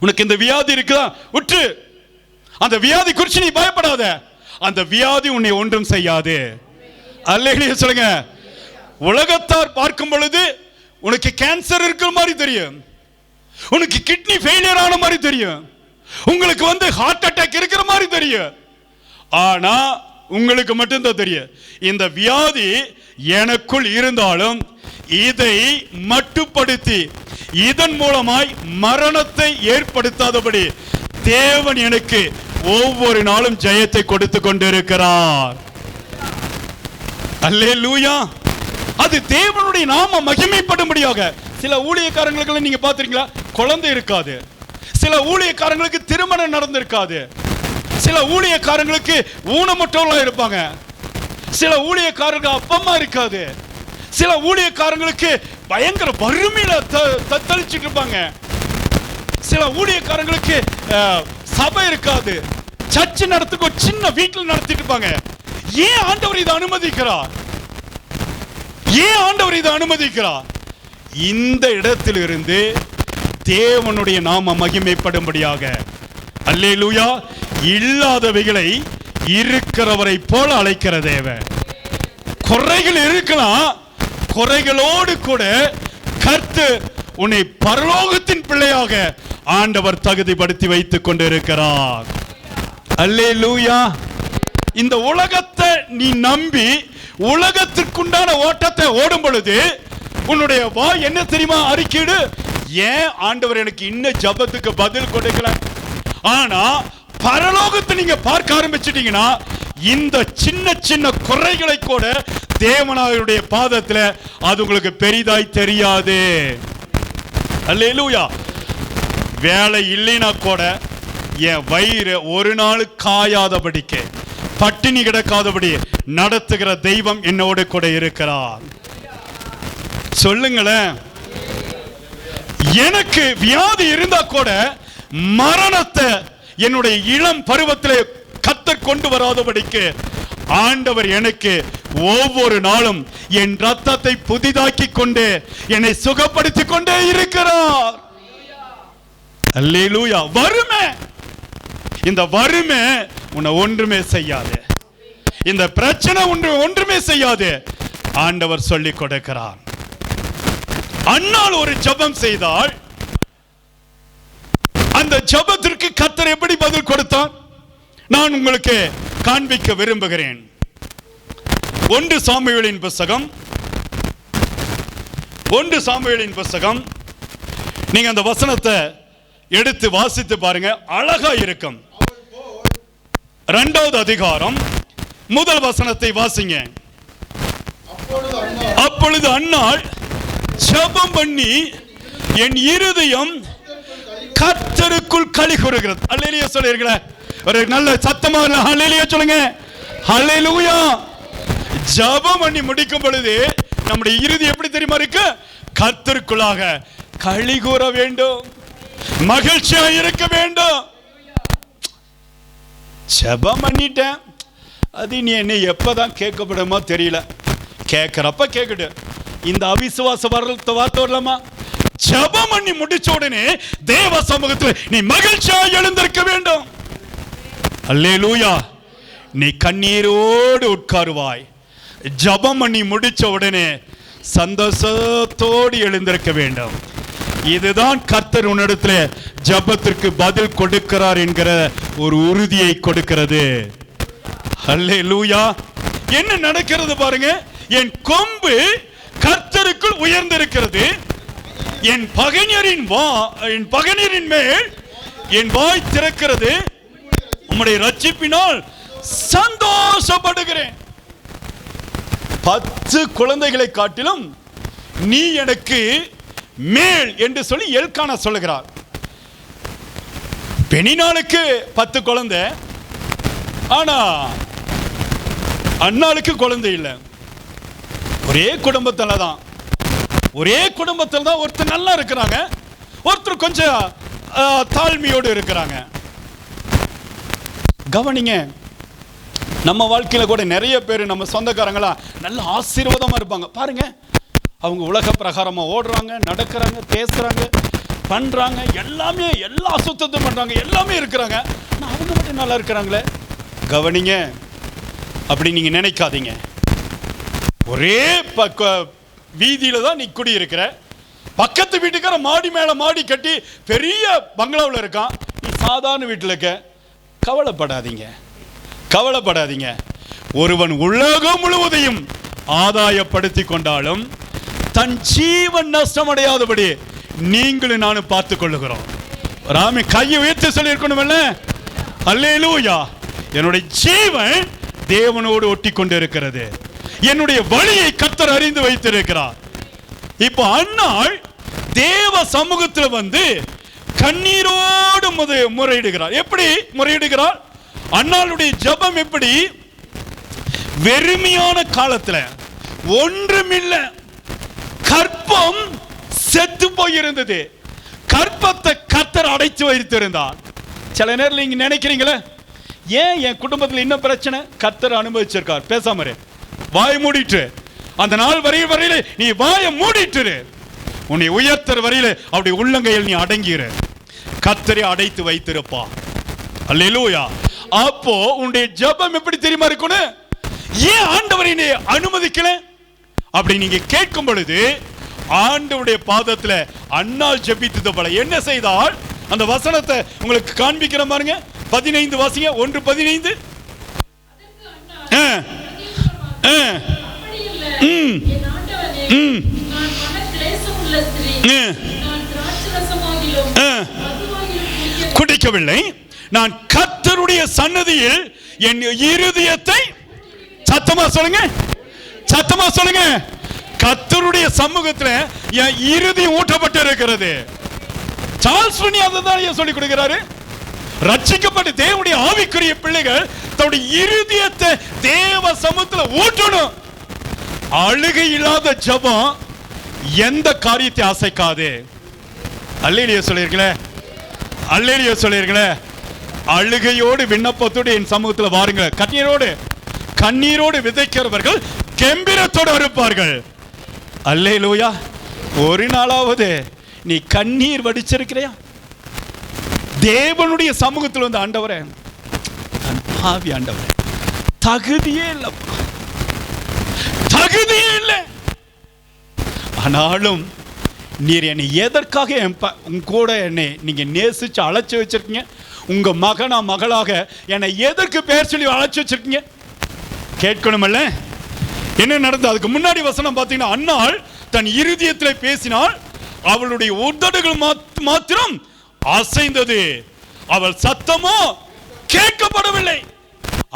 [SPEAKER 3] உனக்கு இந்த வியாதி இருக்குதா, விட்டு. அந்த வியாதி குறித்து நீ பயப்படாத, அந்த வியாதி உன்னை ஒன்றும் செய்யாது. அல்லேலூயா சொல்லுங்க. உலகத்தார் பார்க்கும் பொழுது உனக்கு கேன்சர் இருக்கிற மாதிரி தெரியும், உனக்கு கிட்னி ஃபெயிலியர் ஆன மாதிரி தெரியும், உங்களுக்கு வந்து ஹார்ட் அட்டாக் இருக்கிற மாதிரி தெரியும். ஆனா உங்களுக்கு மட்டும்தான் தெரியும், இந்த வியாதி எனக்குள் இருந்தாலும் இதை மட்டுப்படுத்தி இதன் மூலமாய் மரணத்தை ஏற்படுத்தாதபடி தேவன் எனக்கு ஒவ்வொரு நாளும் ஜெயத்தை கொடுத்து கொண்டிருக்கிறார். அல்லேலூயா. அது தேவனுடைய நாம மகிமைப்படும்படியாக. சில ஊழியக்காரங்களுக்கு நீங்க பாத்தீங்களா, குழந்தை இருக்காது. சில ஊழியக்காரங்களுக்கு திருமணம் நடந்திருக்காது. சில ஊழியக்காரங்களுக்கு ஊனமுற்றவர்களா இருப்பாங்க. சில ஊழியக்காரங்களுக்கு அப்பா அம்மா இருக்காது. சில ஊழியக்காரங்களுக்கு பயங்கர வறுமையில தத்தளிச்சுட்டு இருப்பாங்க. சில ஊழியக்காரங்களுக்கு சபை இருக்காது, சர்ச் நடத்துக்கு ஒரு சின்ன வீட்டில் நடத்திட்டு இருப்பாங்க. ஏன் ஆண்டவர் இதை அனுமதிக்கிறார்? ஏன் ஆண்டவர் இதை அனுமதிக்கிறார்? இந்த இடத்திலிருந்து தேவனுடைய நாம மகிமைப்படும்படியாக. அல்லேலூயா. இல்லாதவைகளை இருக்கிறவரை போல அழைக்கிற தேவன். குறைகள் இருக்கலாம், குறைகளோடு கூட கர்த்தர் உன்னை பரலோகத்தின் பிள்ளையாக ஆண்டவர் தகுதிப்படுத்தி வைத்துக் கொண்டிருக்கிறார். அல்லேலூயா. இந்த உலகத்தை நீ நம்பி உலகத்திற்குண்டான ஓட்டத்தை ஓடும் பொழுது உன்னுடைய வாய் என்ன தெரியுமா அறிக்கையிடு? ஏன் ஆண்டவர் எனக்கு இன்னும் ஜபத்துக்கு பதில் கொடுக்கல? ஆனா பரலோகத்தை நீங்க பார்க்க ஆரம்பிச்சிட்டீங்கன்னா இந்த சின்ன சின்ன குறைகளை கூட தேவனுடைய பாதத்தில் அது உங்களுக்கு பெரிதாய் தெரியாது. அல்லேலூயா. வேலை இல்லைனா கூட என் வயிறு ஒரு நாள் காயாதபடிக்கு, பட்டினி கிடக்காதபடி நடத்துகிற தெய்வம் என்னோடு கூட இருக்கிறார். சொல்லுங்களேன். எனக்கு வியாதி இருந்தா கூட மரணத்தை என்னுடைய இளம் பருவத்திலே கர்த்தர் கொண்டு வராதபடிக்கு ஆண்டவர் எனக்கு ஒவ்வொரு நாளும் என் ரத்தத்தை புதிதாக்கி கொண்டு என்னை சுகப்படுத்தி கொண்டே இருக்கிறார். அல்லேலூயா. வறுமை, இந்த வறுமை உன்னை ஒன்றுமே செய்யாது, இந்த பிரச்சனை ஒன்றுமே செய்யாது. ஆண்டவர் சொல்லிக் கொடுக்கிறார். அன்னாள் ஒரு ஜெபம் செய்தால் அந்த ஜெபத்திற்கு கர்த்தர் எப்படி பதில் கொடுத்தார் நான் உங்களுக்கு காண்பிக்க விரும்புகிறேன். 1 சாமுவேலின் புத்தகம் நீங்க அந்த வசனத்தை எடுத்து வாசித்து பாருங்க, அழகா இருக்கும். 2வது அதிகாரம் 1 வசனத்தை வாசிங்க. அப்பொழுது அன்னாள் ஜெபம் பண்ணி என் இருதயம் கர்த்தருக்குள் களி கூறுகிறது. அல்லேலூயா சொல்லுங்க. ஒரு நல்ல சத்தமா அல்லேலூயா சொல்லுங்க. அல்லேலூயா. ஜெபம் பண்ணி முடிக்கும் பொழுது நம்முடைய இருதயம் எப்படி தெரியுமா இருக்கு? கர்த்தருக்குள்ளாக களி கூற வேண்டும், மகிழ்ச்சியா இருக்க வேண்டும். ஜெபம் பண்ணிட்டேன், அது நீ என்ன எப்பதான் கேட்கப்படுமோ தெரியல. கேட்கிறப்ப கேட்கட்டு, இந்த அவிசுவாச வார்த்தை வரலாமா? ஜெபம் பண்ணி முடிச்ச உடனே தேவ சமூகத்தில் நீ மகிழ்ச்சியா எழுந்திருக்க வேண்டும். அல்லேலூயா. நீ கண்ணீரோடு உட்காருவாய். ஜெபம் பண்ணி முடிச்ச உடனே சந்தோஷத்தோடு எழுந்திருக்க வேண்டும். இதுதான் கர்த்தர் உன்னிடத்தில் ஜெபத்திற்கு பதில் கொடுக்கிறார் என்கிற ஒரு உறுதியை கொடுக்கிறது. அல்லேலூயா. என்ன நடக்கிறது பாருங்க. என் கொம்பு கர்த்தருக்குள் உயர்ந்திருக்கிறது. என் பகைஞரின் மேல் என் வாய் திறக்கிறது. உம்முடைய ரட்சிப்பினால் சந்தோஷப்படுகிறேன். 10 குழந்தைகளை காட்டிலும் நீ எனக்கு மேல் என்று சொல்லி எல்கானா சொல்லுகிறார். பெனினாளுக்கு 10 குழந்தை, ஆனா அண்ணாளுக்கு குழந்தை இல்லை. ஒரே குடும்பத்தில் தான் ஒருத்தர் நல்லா இருக்கிறாங்க, ஒருத்தர் கொஞ்சம் தாழ்மையோடு இருக்கிறாங்க. கவனிங்க, நம்ம வாழ்க்கையில கூட நிறைய பேர் நம்ம சொந்தக்காரங்களா நல்ல ஆசீர்வாதமா இருப்பாங்க பாருங்க. அவங்க உலக பிரகாரமா ஓடுறாங்க, நடக்கிறாங்க, பேசுறாங்க, பண்றாங்க, எல்லாமே எல்லா சுத்தத்தையும் பண்றாங்க, எல்லாமே இருக்கிறாங்க. ஆனா அவங்க மட்டும் நல்லா இருக்கிறாங்களே. கவனிங்க, அப்படி நீங்க நினைக்காதீங்க. ஒரே வீதியில தான் நீ குடி இருக்கிற, பக்கத்து வீட்டுக்கார மாடி மேல மாடி கட்டி பெரிய பங்களாவில் இருக்கான், நீ சாதாரண வீட்டில் இருக்க. கவலைப்படாதீங்க. ஒருவன் உலகம் முழுவதையும் ஆதாயப்படுத்தி கொண்டாலும் தன் ஜீவன் நஷ்டமடையாதபடி நீங்களும் நானும் பார்த்துக் கொள்ளுகிறோம். ராமி கையை உயர்த்தி சொல்லி இருக்கணும்ல. அல்லேலூயா. என்னுடைய ஜீவன் தேவனோடு ஒட்டி கொண்டு இருக்கிறது. என்னுடைய வழியை கர்த்தர் அறிந்து வைத்திருக்கிறார். இப்போ அன்னாள் தேவ சமூகத்தில் வந்து கண்ணீரோடு முறையிடுகிறார். எப்படி முறையிடுகிறார்? அன்னாளுடைய ஜெபம் எப்படி? வெறுமையான காலத்துல ஒன்றுமில்லை, கற்பம் செத்து போயிருந்தது, கற்பத்தை கர்த்தர் அடைச்சு வைத்திருந்தார். சில நேரம் நீங்க நினைக்கிறீங்களே, ஏன் என் குடும்பத்தில் இன்னும் பிரச்சனை? கர்த்தர் அனுபவிச்சிருக்கார். பேசாம வாய் மூடிட்டு அந்த நாள் வரையில நீ வாயை மூடிட்டு உன்னை உயர்த்தர் வரையில அப்படி உள்ளங்கையில் நீ அடங்கிரு. கர்த்தரை அடைத்து வைத்திருப்பா. அல்லேலூயா. அப்போ உன்னுடைய ஜெபம் எப்படி தெரியுமா இருக்கணும்? ஏன் ஆண்டவரை நீ அனுமதிக்கல அப்படி நீங்க கேட்கும் பொழுது ஆண்டவருடைய பாதத்துல அன்னாள் ஜெபித்தது போல என்ன செய்தால் அந்த வசனத்தை உங்களுக்கு காண்பிக்கிற பாருங்க. 15 வாசிங்க. 1:15. குடிக்கவில்லை, நான் கர்த்தருடைய சன்னதியில் என் இருதயத்தை சத்தமா சொல்லுங்க கர்த்தருடைய சமூகத்துல என் இருதயம் ஊட்டப்பட்டு இருக்கிறது. சார்ல்ஸ் ஃபீனி அதான் சொல்லி கொடுக்கிறாரு. ரட்சிக்கப்பட்ட தேவனுடைய ஆவிக்குரிய பிள்ளைகள் தன்னுடைய இருதயத்தை தேவ சமூகத்துல ஊட்டணும். அழுகை இல்லாத ஜெபம் எந்த காரியத்தை அசைக்காது. அல்லேலூயா சொல்லிருக்கீங்களே. அழுகையோடு விண்ணப்பத்தோடு என் சமூகத்தில் வாருங்க. கண்ணீரோடு விதைக்கிறவர்கள் கெம்பீரத்தோடு இருப்பார்கள். அல்லேலூயா. ஒரு நாளாவது நீ கண்ணீர் வடிச்சிருக்கிறியா? தேவனுடைய சமூகத்தில் வந்து ஆண்டவரே, நான் பாவி ஆண்டவரே, தகுதியே இல்லை, ஆனாலும் நீர் என்னை எதற்காக உங்க கூட என்னை நீங்க நேசிச்சு அழைச்சி வச்சிருக்கீங்க? உங்க மகனா மகளாக என்னை எதற்கு பேர் சொல்லி அழைச்சி வச்சிருக்கீங்க? கேட்கணுமல்ல. என்ன நடந்தது? அதுக்கு முன்னாடி வசனம் பார்த்தீங்கன்னா, அன்னாள் தன் இருதயத்தில் பேசினாள், அவளுடைய உதடுகள் மாத்திரம் அசைந்தது, அவள் சத்தமோ கேட்கப்படவில்லை.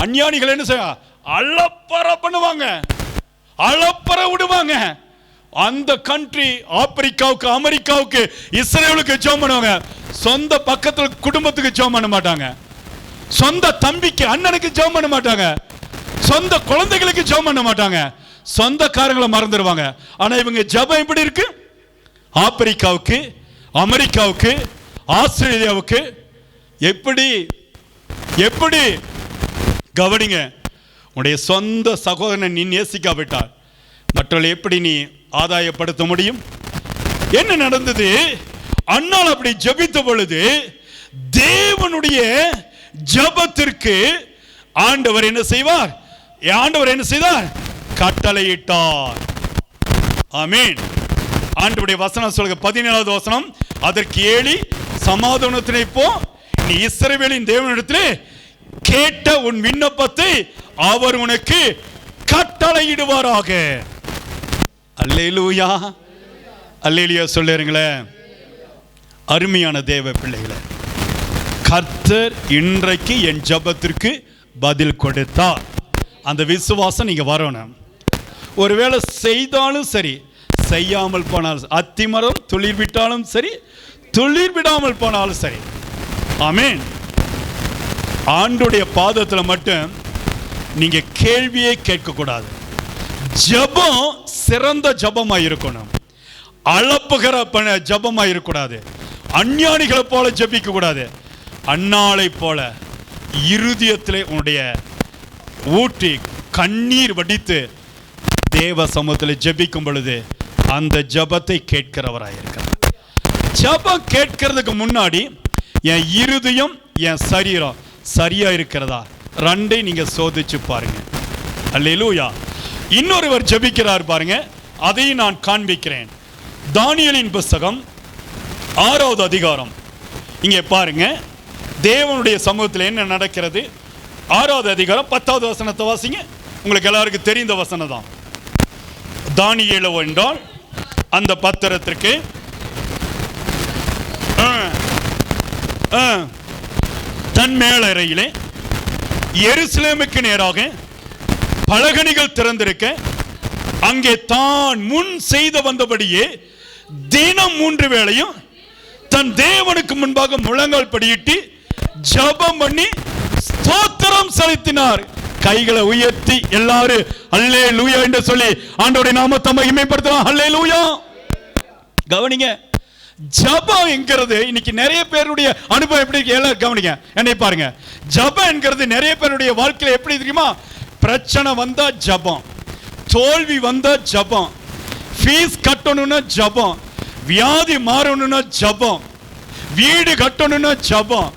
[SPEAKER 3] அஞ்ஞானிகள் என்ன செய்ய? அலப்பற பண்ணுவாங்க, அலப்பற விடுவாங்க. அந்த கண்ட்ரி ஆப்பிரிக்காவுக்கு, அமெரிக்காவுக்கு, இஸ்ரேலுக்கு ஜெபம் பண்ணுவாங்க. சொந்த பக்கத்தில் குடும்பத்துக்கு ஜெபம் பண்ண மாட்டாங்க. சொந்த தம்பிக்கு அண்ணனுக்கு ஜெபம் பண்ண மாட்டாங்க. சொந்த குழந்தைகளுக்கு ஜெபம் பண்ண மாட்டாங்க. சொந்தக்காரங்களை மறந்துடுவாங்க. ஆனா இவங்க ஜெபம் எப்படி இருக்கு? ஆப்பிரிக்காவுக்கு, அமெரிக்காவுக்கு, ஆஸ்திரேலியாவுக்கு. எப்படி கவனிங்க. உடைய சொந்த சகோதரனை நீ நேசிக்காவிட்டால் மற்றவர்கள் எப்படி நீ ஆதாயப்படுத்த முடியும்? என்ன நடந்தது? அன்னாள் அப்படி ஜெபித்த பொழுது தேவனுடைய ஜெபத்திற்கு ஆண்டவர் என்ன செய்வார்? ஆண்டவர் என்ன செய்தார்? கட்டளையிட்டார். ஆமென். ஆண்டவருடைய வசனம் சொல்லுங்க, 17வது வசனம். அதற்கு ஏலி, சமாதானத்தினை போ, நீ இஸ்ரவேலின் தேவனிடத்திலே கேட்ட உன் விண்ணப்பத்தை அவர் உனக்கு கட்டளையிடுவாராக. அல்லேலூயா, அல்லேலூயா சொல்லுங்களே. அருமையான தேவ பிள்ளைகளே, கர்த்தர் இன்றைக்கு என் ஜெபத்திற்கு பதில் கொடுத்தார். அந்த விசுவாசம் நீங்க வரணும். ஒருவேளை செய்தாலும் சரி, செய்யாமல் போனாலும், அத்திமரம் துளிர் விட்டாலும் சரி, துளிர் விடாமல் போனாலும் சரி. ஆமென். ஆண்டுடைய பாதத்தில் மட்டும் நீங்க கேள்வியே கேட்கக்கூடாது. ஜெபம் சிறந்த ஜெபமாக இருக்கணும். அளப்புகிற ஜெபமாக இருக்கக்கூடாது. அஞ்ஞானிகளை போல ஜெபிக்க கூடாது. அன்னாளை போல இருதயத்திலே உன்னுடைய ஊற்றி கண்ணீர் வடித்து தேவ சமூகத்தில் ஜெபிக்கும் பொழுது அந்த ஜெபத்தை கேட்கிறவராயிருக்கிறார். ஜெபம் கேட்கிறதுக்கு முன்னாடி என் இருதயம் என் சரீரம் சரியா இருக்கிறதா, ரெண்டை நீங்க சோதிச்சு பாருங்க. அல்லேலூயா. இன்னொருவர் ஜெபிக்கிறார் பாருங்க, அதையும் நான் காண்பிக்கிறேன். தானியேலின் புத்தகம் 6வது அதிகாரம். இங்கே பாருங்க, தேவனுடைய சமூகத்தில் என்ன நடக்கிறது. 6வது அதிகாரம் 10வது வசனத்தை வாசிங்க. உங்களுக்கு எல்லாருக்கும் தெரிந்த வசனம் தான். தானியேலோ என்றால் அந்த பத்திரத்திற்கு தன் மேலறையிலே எருசலேமுக்கு நேராக பலகணிகள் திறந்திருக்க, அங்கே தான் முன் செய்து வந்தபடியே தினம் 3 வேளையும் தன் தேவனுக்கு முன்பாக முழங்கால் படியிட்டு ஜெபம் பண்ணி ஸ்தோத்திரம் செலுத்தினார். கைகளை உயர்த்தி எல்லாரும் அல்லேலூயா என்று சொல்லி ஆண்டவருடைய நாமத்தை மகிமைப்படுத்தலாம். அல்லேலூயா. கவனிங்க, ஜெபம் என்கிறது இன்னைக்கு நிறைய பேருடைய அனுபவம் எப்படி இருக்கு? எல்லாரும் கவனிங்க, என்னை பாருங்க. ஜெபம் என்கிறது நிறைய பேருடைய வாழ்க்கையில எப்படி தெரியுமா? பிரச்சனை வந்தா ஜெபம், தோல்வி வந்தா ஜெபம், ஃபீஸ் கட்டணும்னா ஜெபம், வியாதி மாறணும்னா ஜெபம், வீடு கட்டணும்னா ஜெபம்,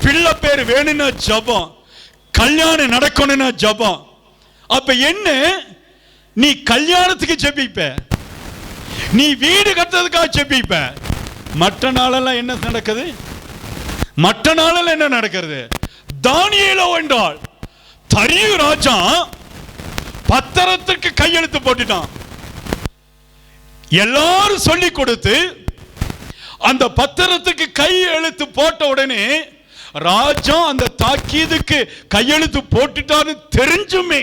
[SPEAKER 3] பிள்ளை பேர் வேணும்னா ஜெபம், கல்யாணம் நடக்கணும்னா ஜெபம். அப்ப என்ன, நீ கல்யாணத்துக்கு ஜெபிப்ப, நீ வீடு கட்டுறதுக்காக ஜெபிப்ப. மற்ற நாளெல்லாம் என்ன நடக்குது? மற்ற நாளெல்லாம் என்ன நடக்கிறது? தானியேலோ என்றால் தரியு ராஜா பத்திரத்திற்கு கையெழுத்து போட்டுட்டான். எல்லாரும் சொல்லி கொடுத்து அந்த பத்திரத்துக்கு கையெழுத்து போட்ட உடனே ராஜா அந்த தாக்கீதுக்கு கையெழுத்து போட்டுட்டான்னு தெரிஞ்சுமே.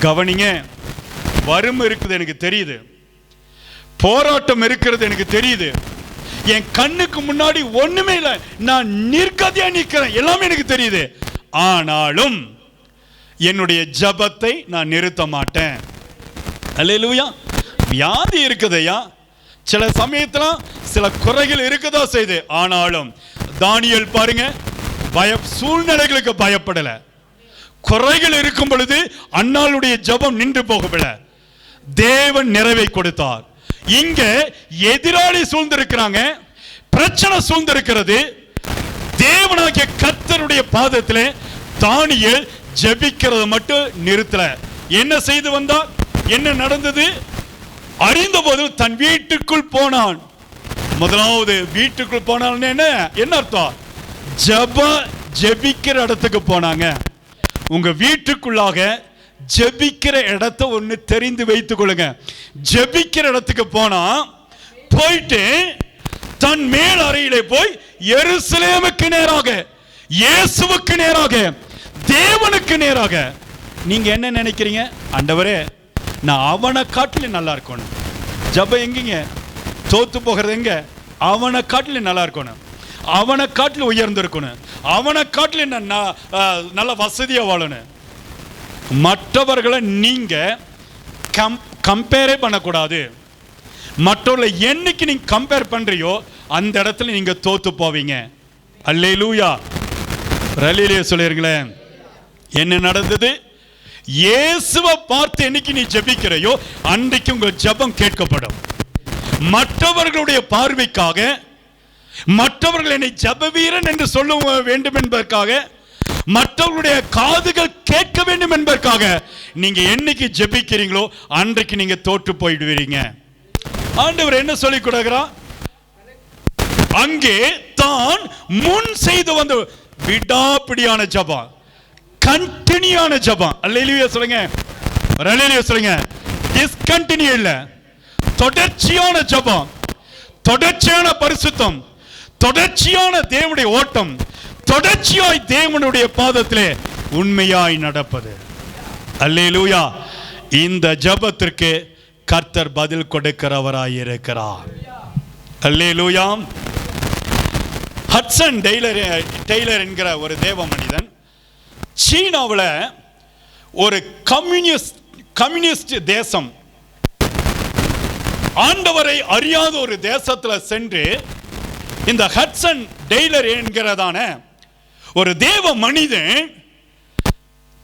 [SPEAKER 3] கவனிங்க, வறுமை இருக்குது எனக்கு தெரியுது, போராட்டம் இருக்கிறது எனக்கு தெரியுது, என் கண்ணுக்கு முன்னாடி ஒண்ணுமே இல்லை, நான் நிர்கதியா நிற்கிறேன், எல்லாமே எனக்கு தெரியுது. ஆனாலும் என்னுடைய ஜெபத்தை நான் நிறுத்த மாட்டேன். அல்லேலூயா. வியாதி இருக்குதையா, சில சமயத்துல சில குறைகள் இருக்கதா செய்து, ஆனாலும் தானியேல் பாருங்க, சூழ்நிலைகளுக்கு பயப்படல. குறைகள் இருக்கும் பொழுது அன்னாளுடைய ஜெபம் நின்று போகவில்லை, தேவன் நிறைவை கொடுத்தார். இங்க எதிராளி சூழ்ந்திருக்கிறாங்க, பிரச்சனை சூழ்ந்திருக்கிறது. தேவனாகிய கர்த்தருடைய பாதத்திலே தானியேல் ஜெபிக்கிறது மட்டும் நிறுத்தல. என்ன செய்து வந்தார்? என்ன நடந்தது? அறிந்தபோது தன் வீட்டுக்குள் போனான். முதலாவது வீட்டுக்குள் போனான் என்ன அர்த்தம்? ஜெபிக்கிற இடத்துக்கு போனாங்க. உங்க வீட்டுக்குள்ளாக ஜெபிக்கிற இடத்தை ஒன்று தெரிந்து வைத்துக் கொள்ளுங்க. ஜெபிக்கிற இடத்துக்கு போனா போயிட்டு தன் மேல் அறையிலே போய் எருசலேமுக்கு நேராக, இயேசுவுக்கு நேராக, தேவனுக்கு நேராக. நீங்க என்ன நினைக்கிறீங்க? ஆண்டவரே, நான் அவனை காட்டிலும் நல்லா இருக்கணும். ஜெபம் எங்கீங்க? தோத்து போகிறது எங்க? அவனை காட்டிலும் நல்லா இருக்கணும், அவனை காட்டிலும் உயர்ந்து இருக்கணும், அவனை காட்டிலும் நல்ல வசதியா வாழணும். மற்றவர்களை நீங்க கம்பேரே பண்ணக்கூடாது. மற்றவர்களை என்னைக்கு நீங்க கம்பேர் பண்றியோ அந்த இடத்துல நீங்க தோத்து போவீங்க. அல்லேலூயா. ரலிலே சொல்லிருங்களேன். என்ன நடந்தது? இயேசுவை பார்த்து என்னைக்கு நீ ஜெபிக்கிறையோ அன்றைக்கு உங்க ஜெபம் கேட்கப்படும். மற்றவர்களுடைய பார்வைக்காக, மற்றவர்கள் என்னை ஜெப வீரன் என்று சொல்ல வேண்டும் என்பதற்காக, மற்றவர்களுடைய காதுகள் கேட்க வேண்டும் என்பதற்காக நீங்க என்னைக்கு ஜெபிக்கிறீங்களோ அன்றைக்கு நீங்க தோற்று போயிடுவீங்க. ஆண்டவர் என்ன சொல்லி கொடுக்கிறார்? அங்கே தான் முன் செய்து வந்த விடாப்பிடியான ஜெபம், கண்டினியூயான ஜெபம். அல்லேலூயா சொல்லுங்க, அல்லேலூயா சொல்லுங்க. டிஸ்கண்டினியூ இல்ல, தொடர்ச்சியான ஜெபம், தொடர்ச்சியான பரிசுத்தம், தொடர்ச்சியான தேவனுடைய ஓட்டம், தொடர்ச்சியாய் தேவனுடைய பாதத்திலே உண்மையாய் நடப்பது. அல்லேலூயா. இந்த ஜெபத்திற்கு கர்த்தர் பதில் கொடுக்கிறவராய் இருக்கிறார். அல்லேலூயா. ஹட்சன் டெய்லர் என்கிற ஒரு தேவ மனிதன் சீனாவில் ஒரு கம்யூனிஸ்ட் தேசம், ஆண்டவரை அறியாத ஒரு தேசத்தில் சென்று இந்த ஹட்சன் டெய்லர் என்கிறதான ஒரு தேவ மனிதன்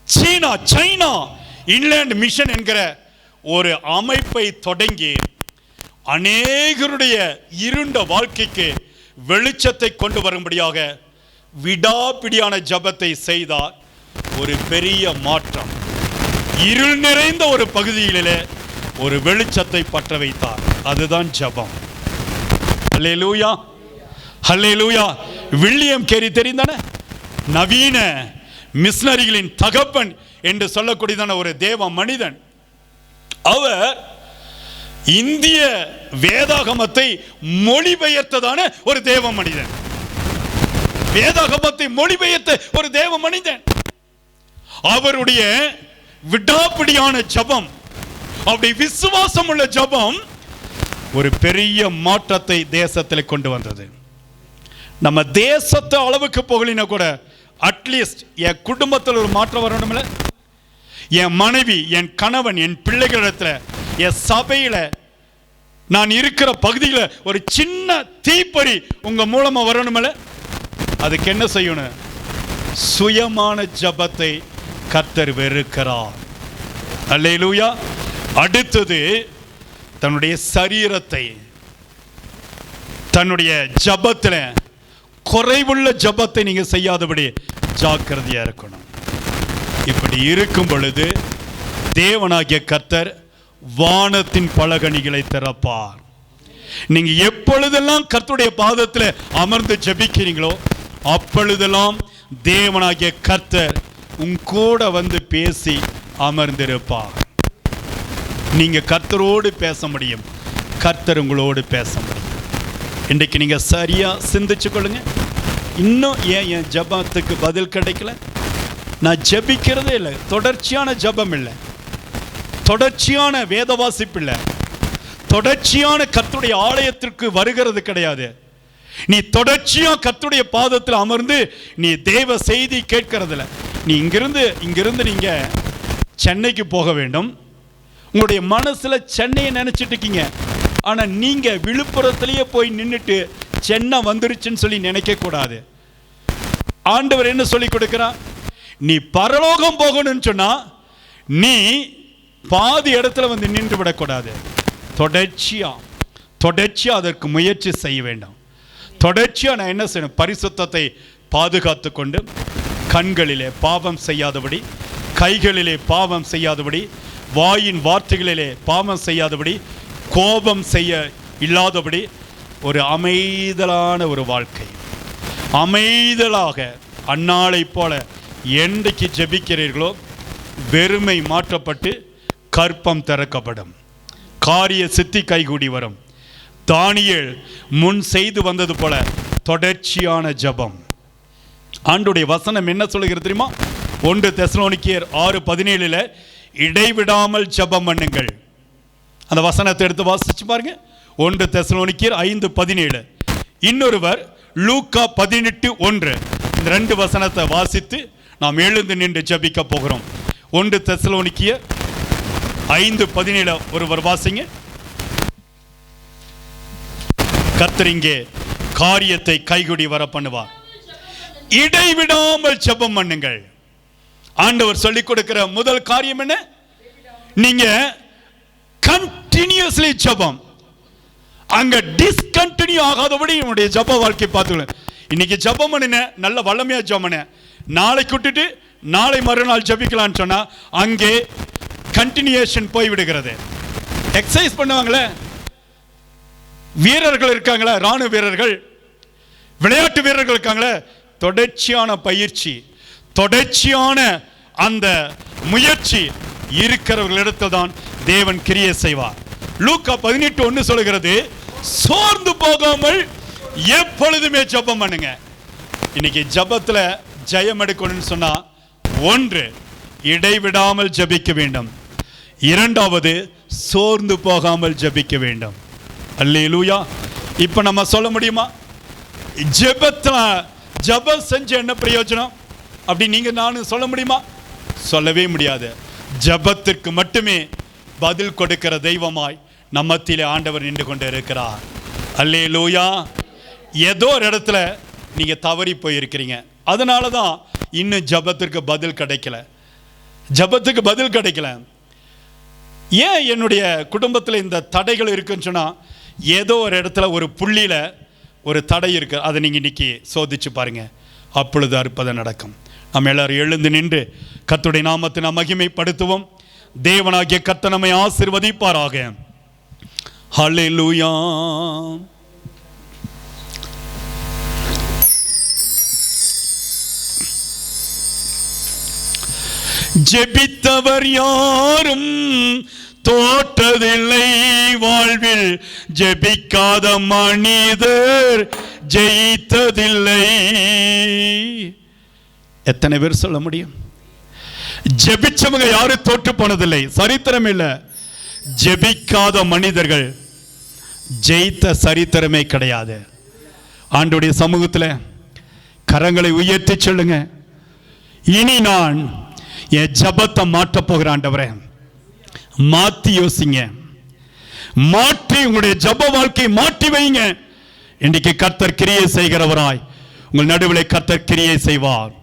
[SPEAKER 3] சைனா இன்லேண்ட் மிஷன் என்கிற ஒரு அமைப்பை தொடங்கி அநேகருடைய இருண்ட வாழ்க்கைக்கு வெளிச்சத்தை கொண்டு வரும்படியாக விடாப்பிடியான ஜெபத்தை செய்தார். ஒரு பெரிய மாற்றம், இருள் நிறைந்த ஒரு பகுதியிலே ஒரு வெளிச்சத்தை பற்ற வைத்தார். அதுதான் ஜெபம். அல்லேலூயா, அல்லேலூயா. வில்லியம் கேரி தெரிந்தானே, நவீன மிஷனரிகளின் தகப்பன் என்று சொல்லக்கூடியதான ஒரு தேவ மனிதன். அவர் இந்திய வேதாகமத்தை மொழிபெயர்த்ததான ஒரு தேவ மனிதன், வேதாகமத்தை மொழிபெயர்த்த ஒரு தேவ மனிதன். அவருடைய விடாப்பிடியான ஜெபம், அவருடைய விசுவாசம் உள்ள ஜெபம் ஒரு பெரிய மாற்றத்தை தேசத்தில் கொண்டு வந்தது. நம்ம தேசத்து அளவுக்கு போகலினா கூட அட்லீஸ்ட் என் குடும்பத்தில் ஒரு மாற்றம் வரணும்ல, என் மனைவி, என் கணவன், என் பிள்ளைகளிடத்தில், என் சபையில், நான் இருக்கிற பகுதியில் ஒரு சின்ன தீப்பொறி உங்க மூலமா வரணும்ல. அதுக்கு என்ன செய்யணும்? சுயமான ஜெபத்தை கர்த்தர் வெறுக்கிறார். அல்லேலூயா. அடுத்தது தன்னுடைய சரீரத்தை, தன்னுடைய ஜெபத்தில் குறைவுள்ள ஜெபத்தை நீங்க செய்யாதபடி ஜாக்கிரதையா இருக்கணும். இப்படி இருக்கும் பொழுது தேவனாகிய கர்த்தர் வானத்தின் பலகணிகளை திறப்பார். நீங்க எப்பொழுதெல்லாம் கர்த்தருடைய பாதத்தில் அமர்ந்து ஜெபிக்கிறீங்களோ அப்பொழுதெல்லாம் தேவனாகிய கர்த்தர் உங்கூட வந்து பேசி அமர்ந்திருப்பார். நீங்க கர்த்தரோடு பேச முடியும், கர்த்தர் உங்களோடு பேச முடியும். இன்றைக்கு நீங்க சரியா சிந்திச்சு கொள்ளுங்க. இன்னும் ஏன் என் ஜெபத்துக்கு பதில் கிடைக்கல? நான் ஜெபிக்கிறதே இல்லை, தொடர்ச்சியான ஜெபம் இல்லை, தொடர்ச்சியான வேத வாசிப்பு இல்லை, தொடர்ச்சியான கர்த்தருடைய ஆலயத்திற்கு வருகிறது கிடையாது. நீ தொடர்ச்சியா கர்த்தருடைய பாதத்தில் அமர்ந்து நீ தேவ செய்தி கேட்கறதில்ல. நீ இங்கிருந்து நீங்க சென்னைக்கு போக வேண்டும். உங்களுடைய மனசுல சென்னையை நினைச்சிட்டு இருக்கீங்க. ஆனா நீங்க விழுப்புரத்திலேயே போய் நின்றுட்டு சென்னை வந்துருச்சுன்னு சொல்லி நினைக்க கூடாது. ஆண்டவர் என்ன சொல்லி கொடுக்கிறார்? நீ பரலோகம் போகணும்னு சொன்னா நீ பாதி இடத்துல வந்து நின்று விடக்கூடாது. தொடர்ச்சியா அதற்கு முயற்சி செய்ய வேண்டும். தொடர்ச்சியா நான் என்ன செய்யணும்? பரிசுத்தத்தை பாதுகாத்து கொண்டு கண்களிலே பாவம் செய்யாதபடி, கைகளிலே பாவம் செய்யாதபடி, வாயின் வார்த்தைகளிலே பாவம் செய்யாதபடி, கோபம் செய்ய இல்லாதபடி ஒரு அமைதலான ஒரு வாழ்க்கை, அமைதலாக அந்நாளை போல என்றைக்கு ஜெபிக்கிறீர்களோ வெறுமை மாற்றப்பட்டு கற்பம் திறக்கப்படும், காரிய சித்தி கைகூடி வரும். தானியேல் முன் செய்து வந்தது போல தொடர்ச்சியான ஜெபம். ஆண்டுடைய வசனம் என்ன சொல்லுகிறது தெரியுமா? 1 தெசலோனிக்கேயர் 6:17 இடைவிடாமல் ஜெபம் பண்ணுங்கள். அந்த வசனத்தை எடுத்து வாசிச்சு பாருங்க. 1 தெசலோனிக்கேயர் 5:17. இன்னொருவர் லூக்கா 18:1. இந்த 2 வசனத்தை வாசித்து நாம் எழுந்து நின்று ஜெபிக்க போகிறோம். 1 தெசலோனிக்கேயர் 5:17 ஒருவர் வாசிங்க. கர்த்தர் இங்கே காரியத்தை கைகூடி வர பண்ணுவார். இடைவிடாமல் ஜெபம் பண்ணுங்கள். ஆண்டவர் சொல்லிக் கொடுக்கிற முதல் காரியம் என்ன? நீங்க கண்டினியூஸ்லி ஜெபம், அங்க டிஸ்கண்டினியூ ஆகாதபடி உங்களுடைய ஜெப வாழ்க்கை பார்த்துக்கணும். இன்னைக்கு ஜெபம் பண்ணின நல்ல வல்லமையா ஜெபம் பண்ண, நாளைக்கு விட்டுட்டு நாளை மறுநாள் ஜெபிக்கலாம்னு சொன்னா அங்கே கண்டினியூஷன் போய் விடுகிறது. எக்ஸசைஸ் பண்ணுவாங்களே வீரர்கள் இருக்காங்களா, ராணுவ வீரர்கள், விளையாட்டு வீரர்கள் இருக்காங்களே, தொடர்ச்சியான பயிற்சி, தொடர்ச்சியான அந்த முயற்சி இருக்கிறவர்களிடத்தில் தான் தேவன் கிரியை செய்வார். லூக்கா 18:1 சொல்லுகிறது, சோர்ந்து போகாமல் எப்பொழுதுமே ஜெபம் பண்ணுங்க. இன்னைக்கு ஜெபத்துல ஜெயம் எடுக்கணும்னு சொன்னா, ஒன்று இடைவிடாமல் ஜெபிக்க வேண்டும், இரண்டாவது சோர்ந்து போகாமல் ஜெபிக்க வேண்டும். அல்லேலூயா. இப்ப நம்ம சொல்ல முடியுமா ஜெபம் செஞ்ச என்ன பிரயோஜனம் அப்படி நீங்க நானும் சொல்ல முடியுமா? சொல்லவே முடியாது. ஜெபத்திற்கு மட்டுமே பதில் கொடுக்கிற தெய்வமாய் நம்மத்திலே ஆண்டவர் நின்று கொண்டு இருக்கிறார். அல்லேலூயா. ஏதோ ஒரு இடத்துல நீங்க தவறி போயிருக்கிறீங்க, அதனால தான் இன்னும் ஜெபத்திற்கு பதில் கிடைக்கல. ஜெபத்துக்கு பதில் கிடைக்கல. ஏன் என்னுடைய குடும்பத்தில் இந்த தடைகள் இருக்குன்னு சொன்னா, ஏதோ ஒரு இடத்துல ஒரு புள்ளியில ஒரு தடை இருக்கு. அதை நீங்க இன்னைக்கு சோதிச்சு பாருங்க, அப்பொழுது அற்புதம் நடக்கும். நம்ம எல்லாரும் எழுந்து நின்று கர்த்தருடைய நாமத்தை நாம் மகிமைப்படுத்துவோம். தேவனாகிய கர்த்தர் நம்மை ஆசீர்வதிப்பாராக. ஹல்லேலூயா. ஜெபித்தவர் யாரும் தோற்றதில்லை, வாழ்வில் ஜெபிக்காத மனிதர் ஜெயித்ததில்லை. எத்தனை பேர் சொல்ல முடியும்? ஜெபிச்சவங்க யாரும் தோற்று போனதில்லை, சரித்திரம் இல்லை. ஜெபிக்காத மனிதர்கள் ஜெயித்த சரித்திரமே கிடையாது. ஆண்டவருடைய சமூகத்தில் கரங்களை உயர்த்தி சொல்லுங்க, இனி நான் என் ஜெபத்தை மாற்ற போகிற ஆண்டவரே, மாற்றி யோசிங்க, மாற்றி உங்களுடைய ஜெப வாழ்க்கையை மாற்றி வைங்க. இன்றைக்கு கர்த்தர் கிரியை செய்கிறவராய் உங்கள் நடுவில் கர்த்தர் கிரியை செய்வார்.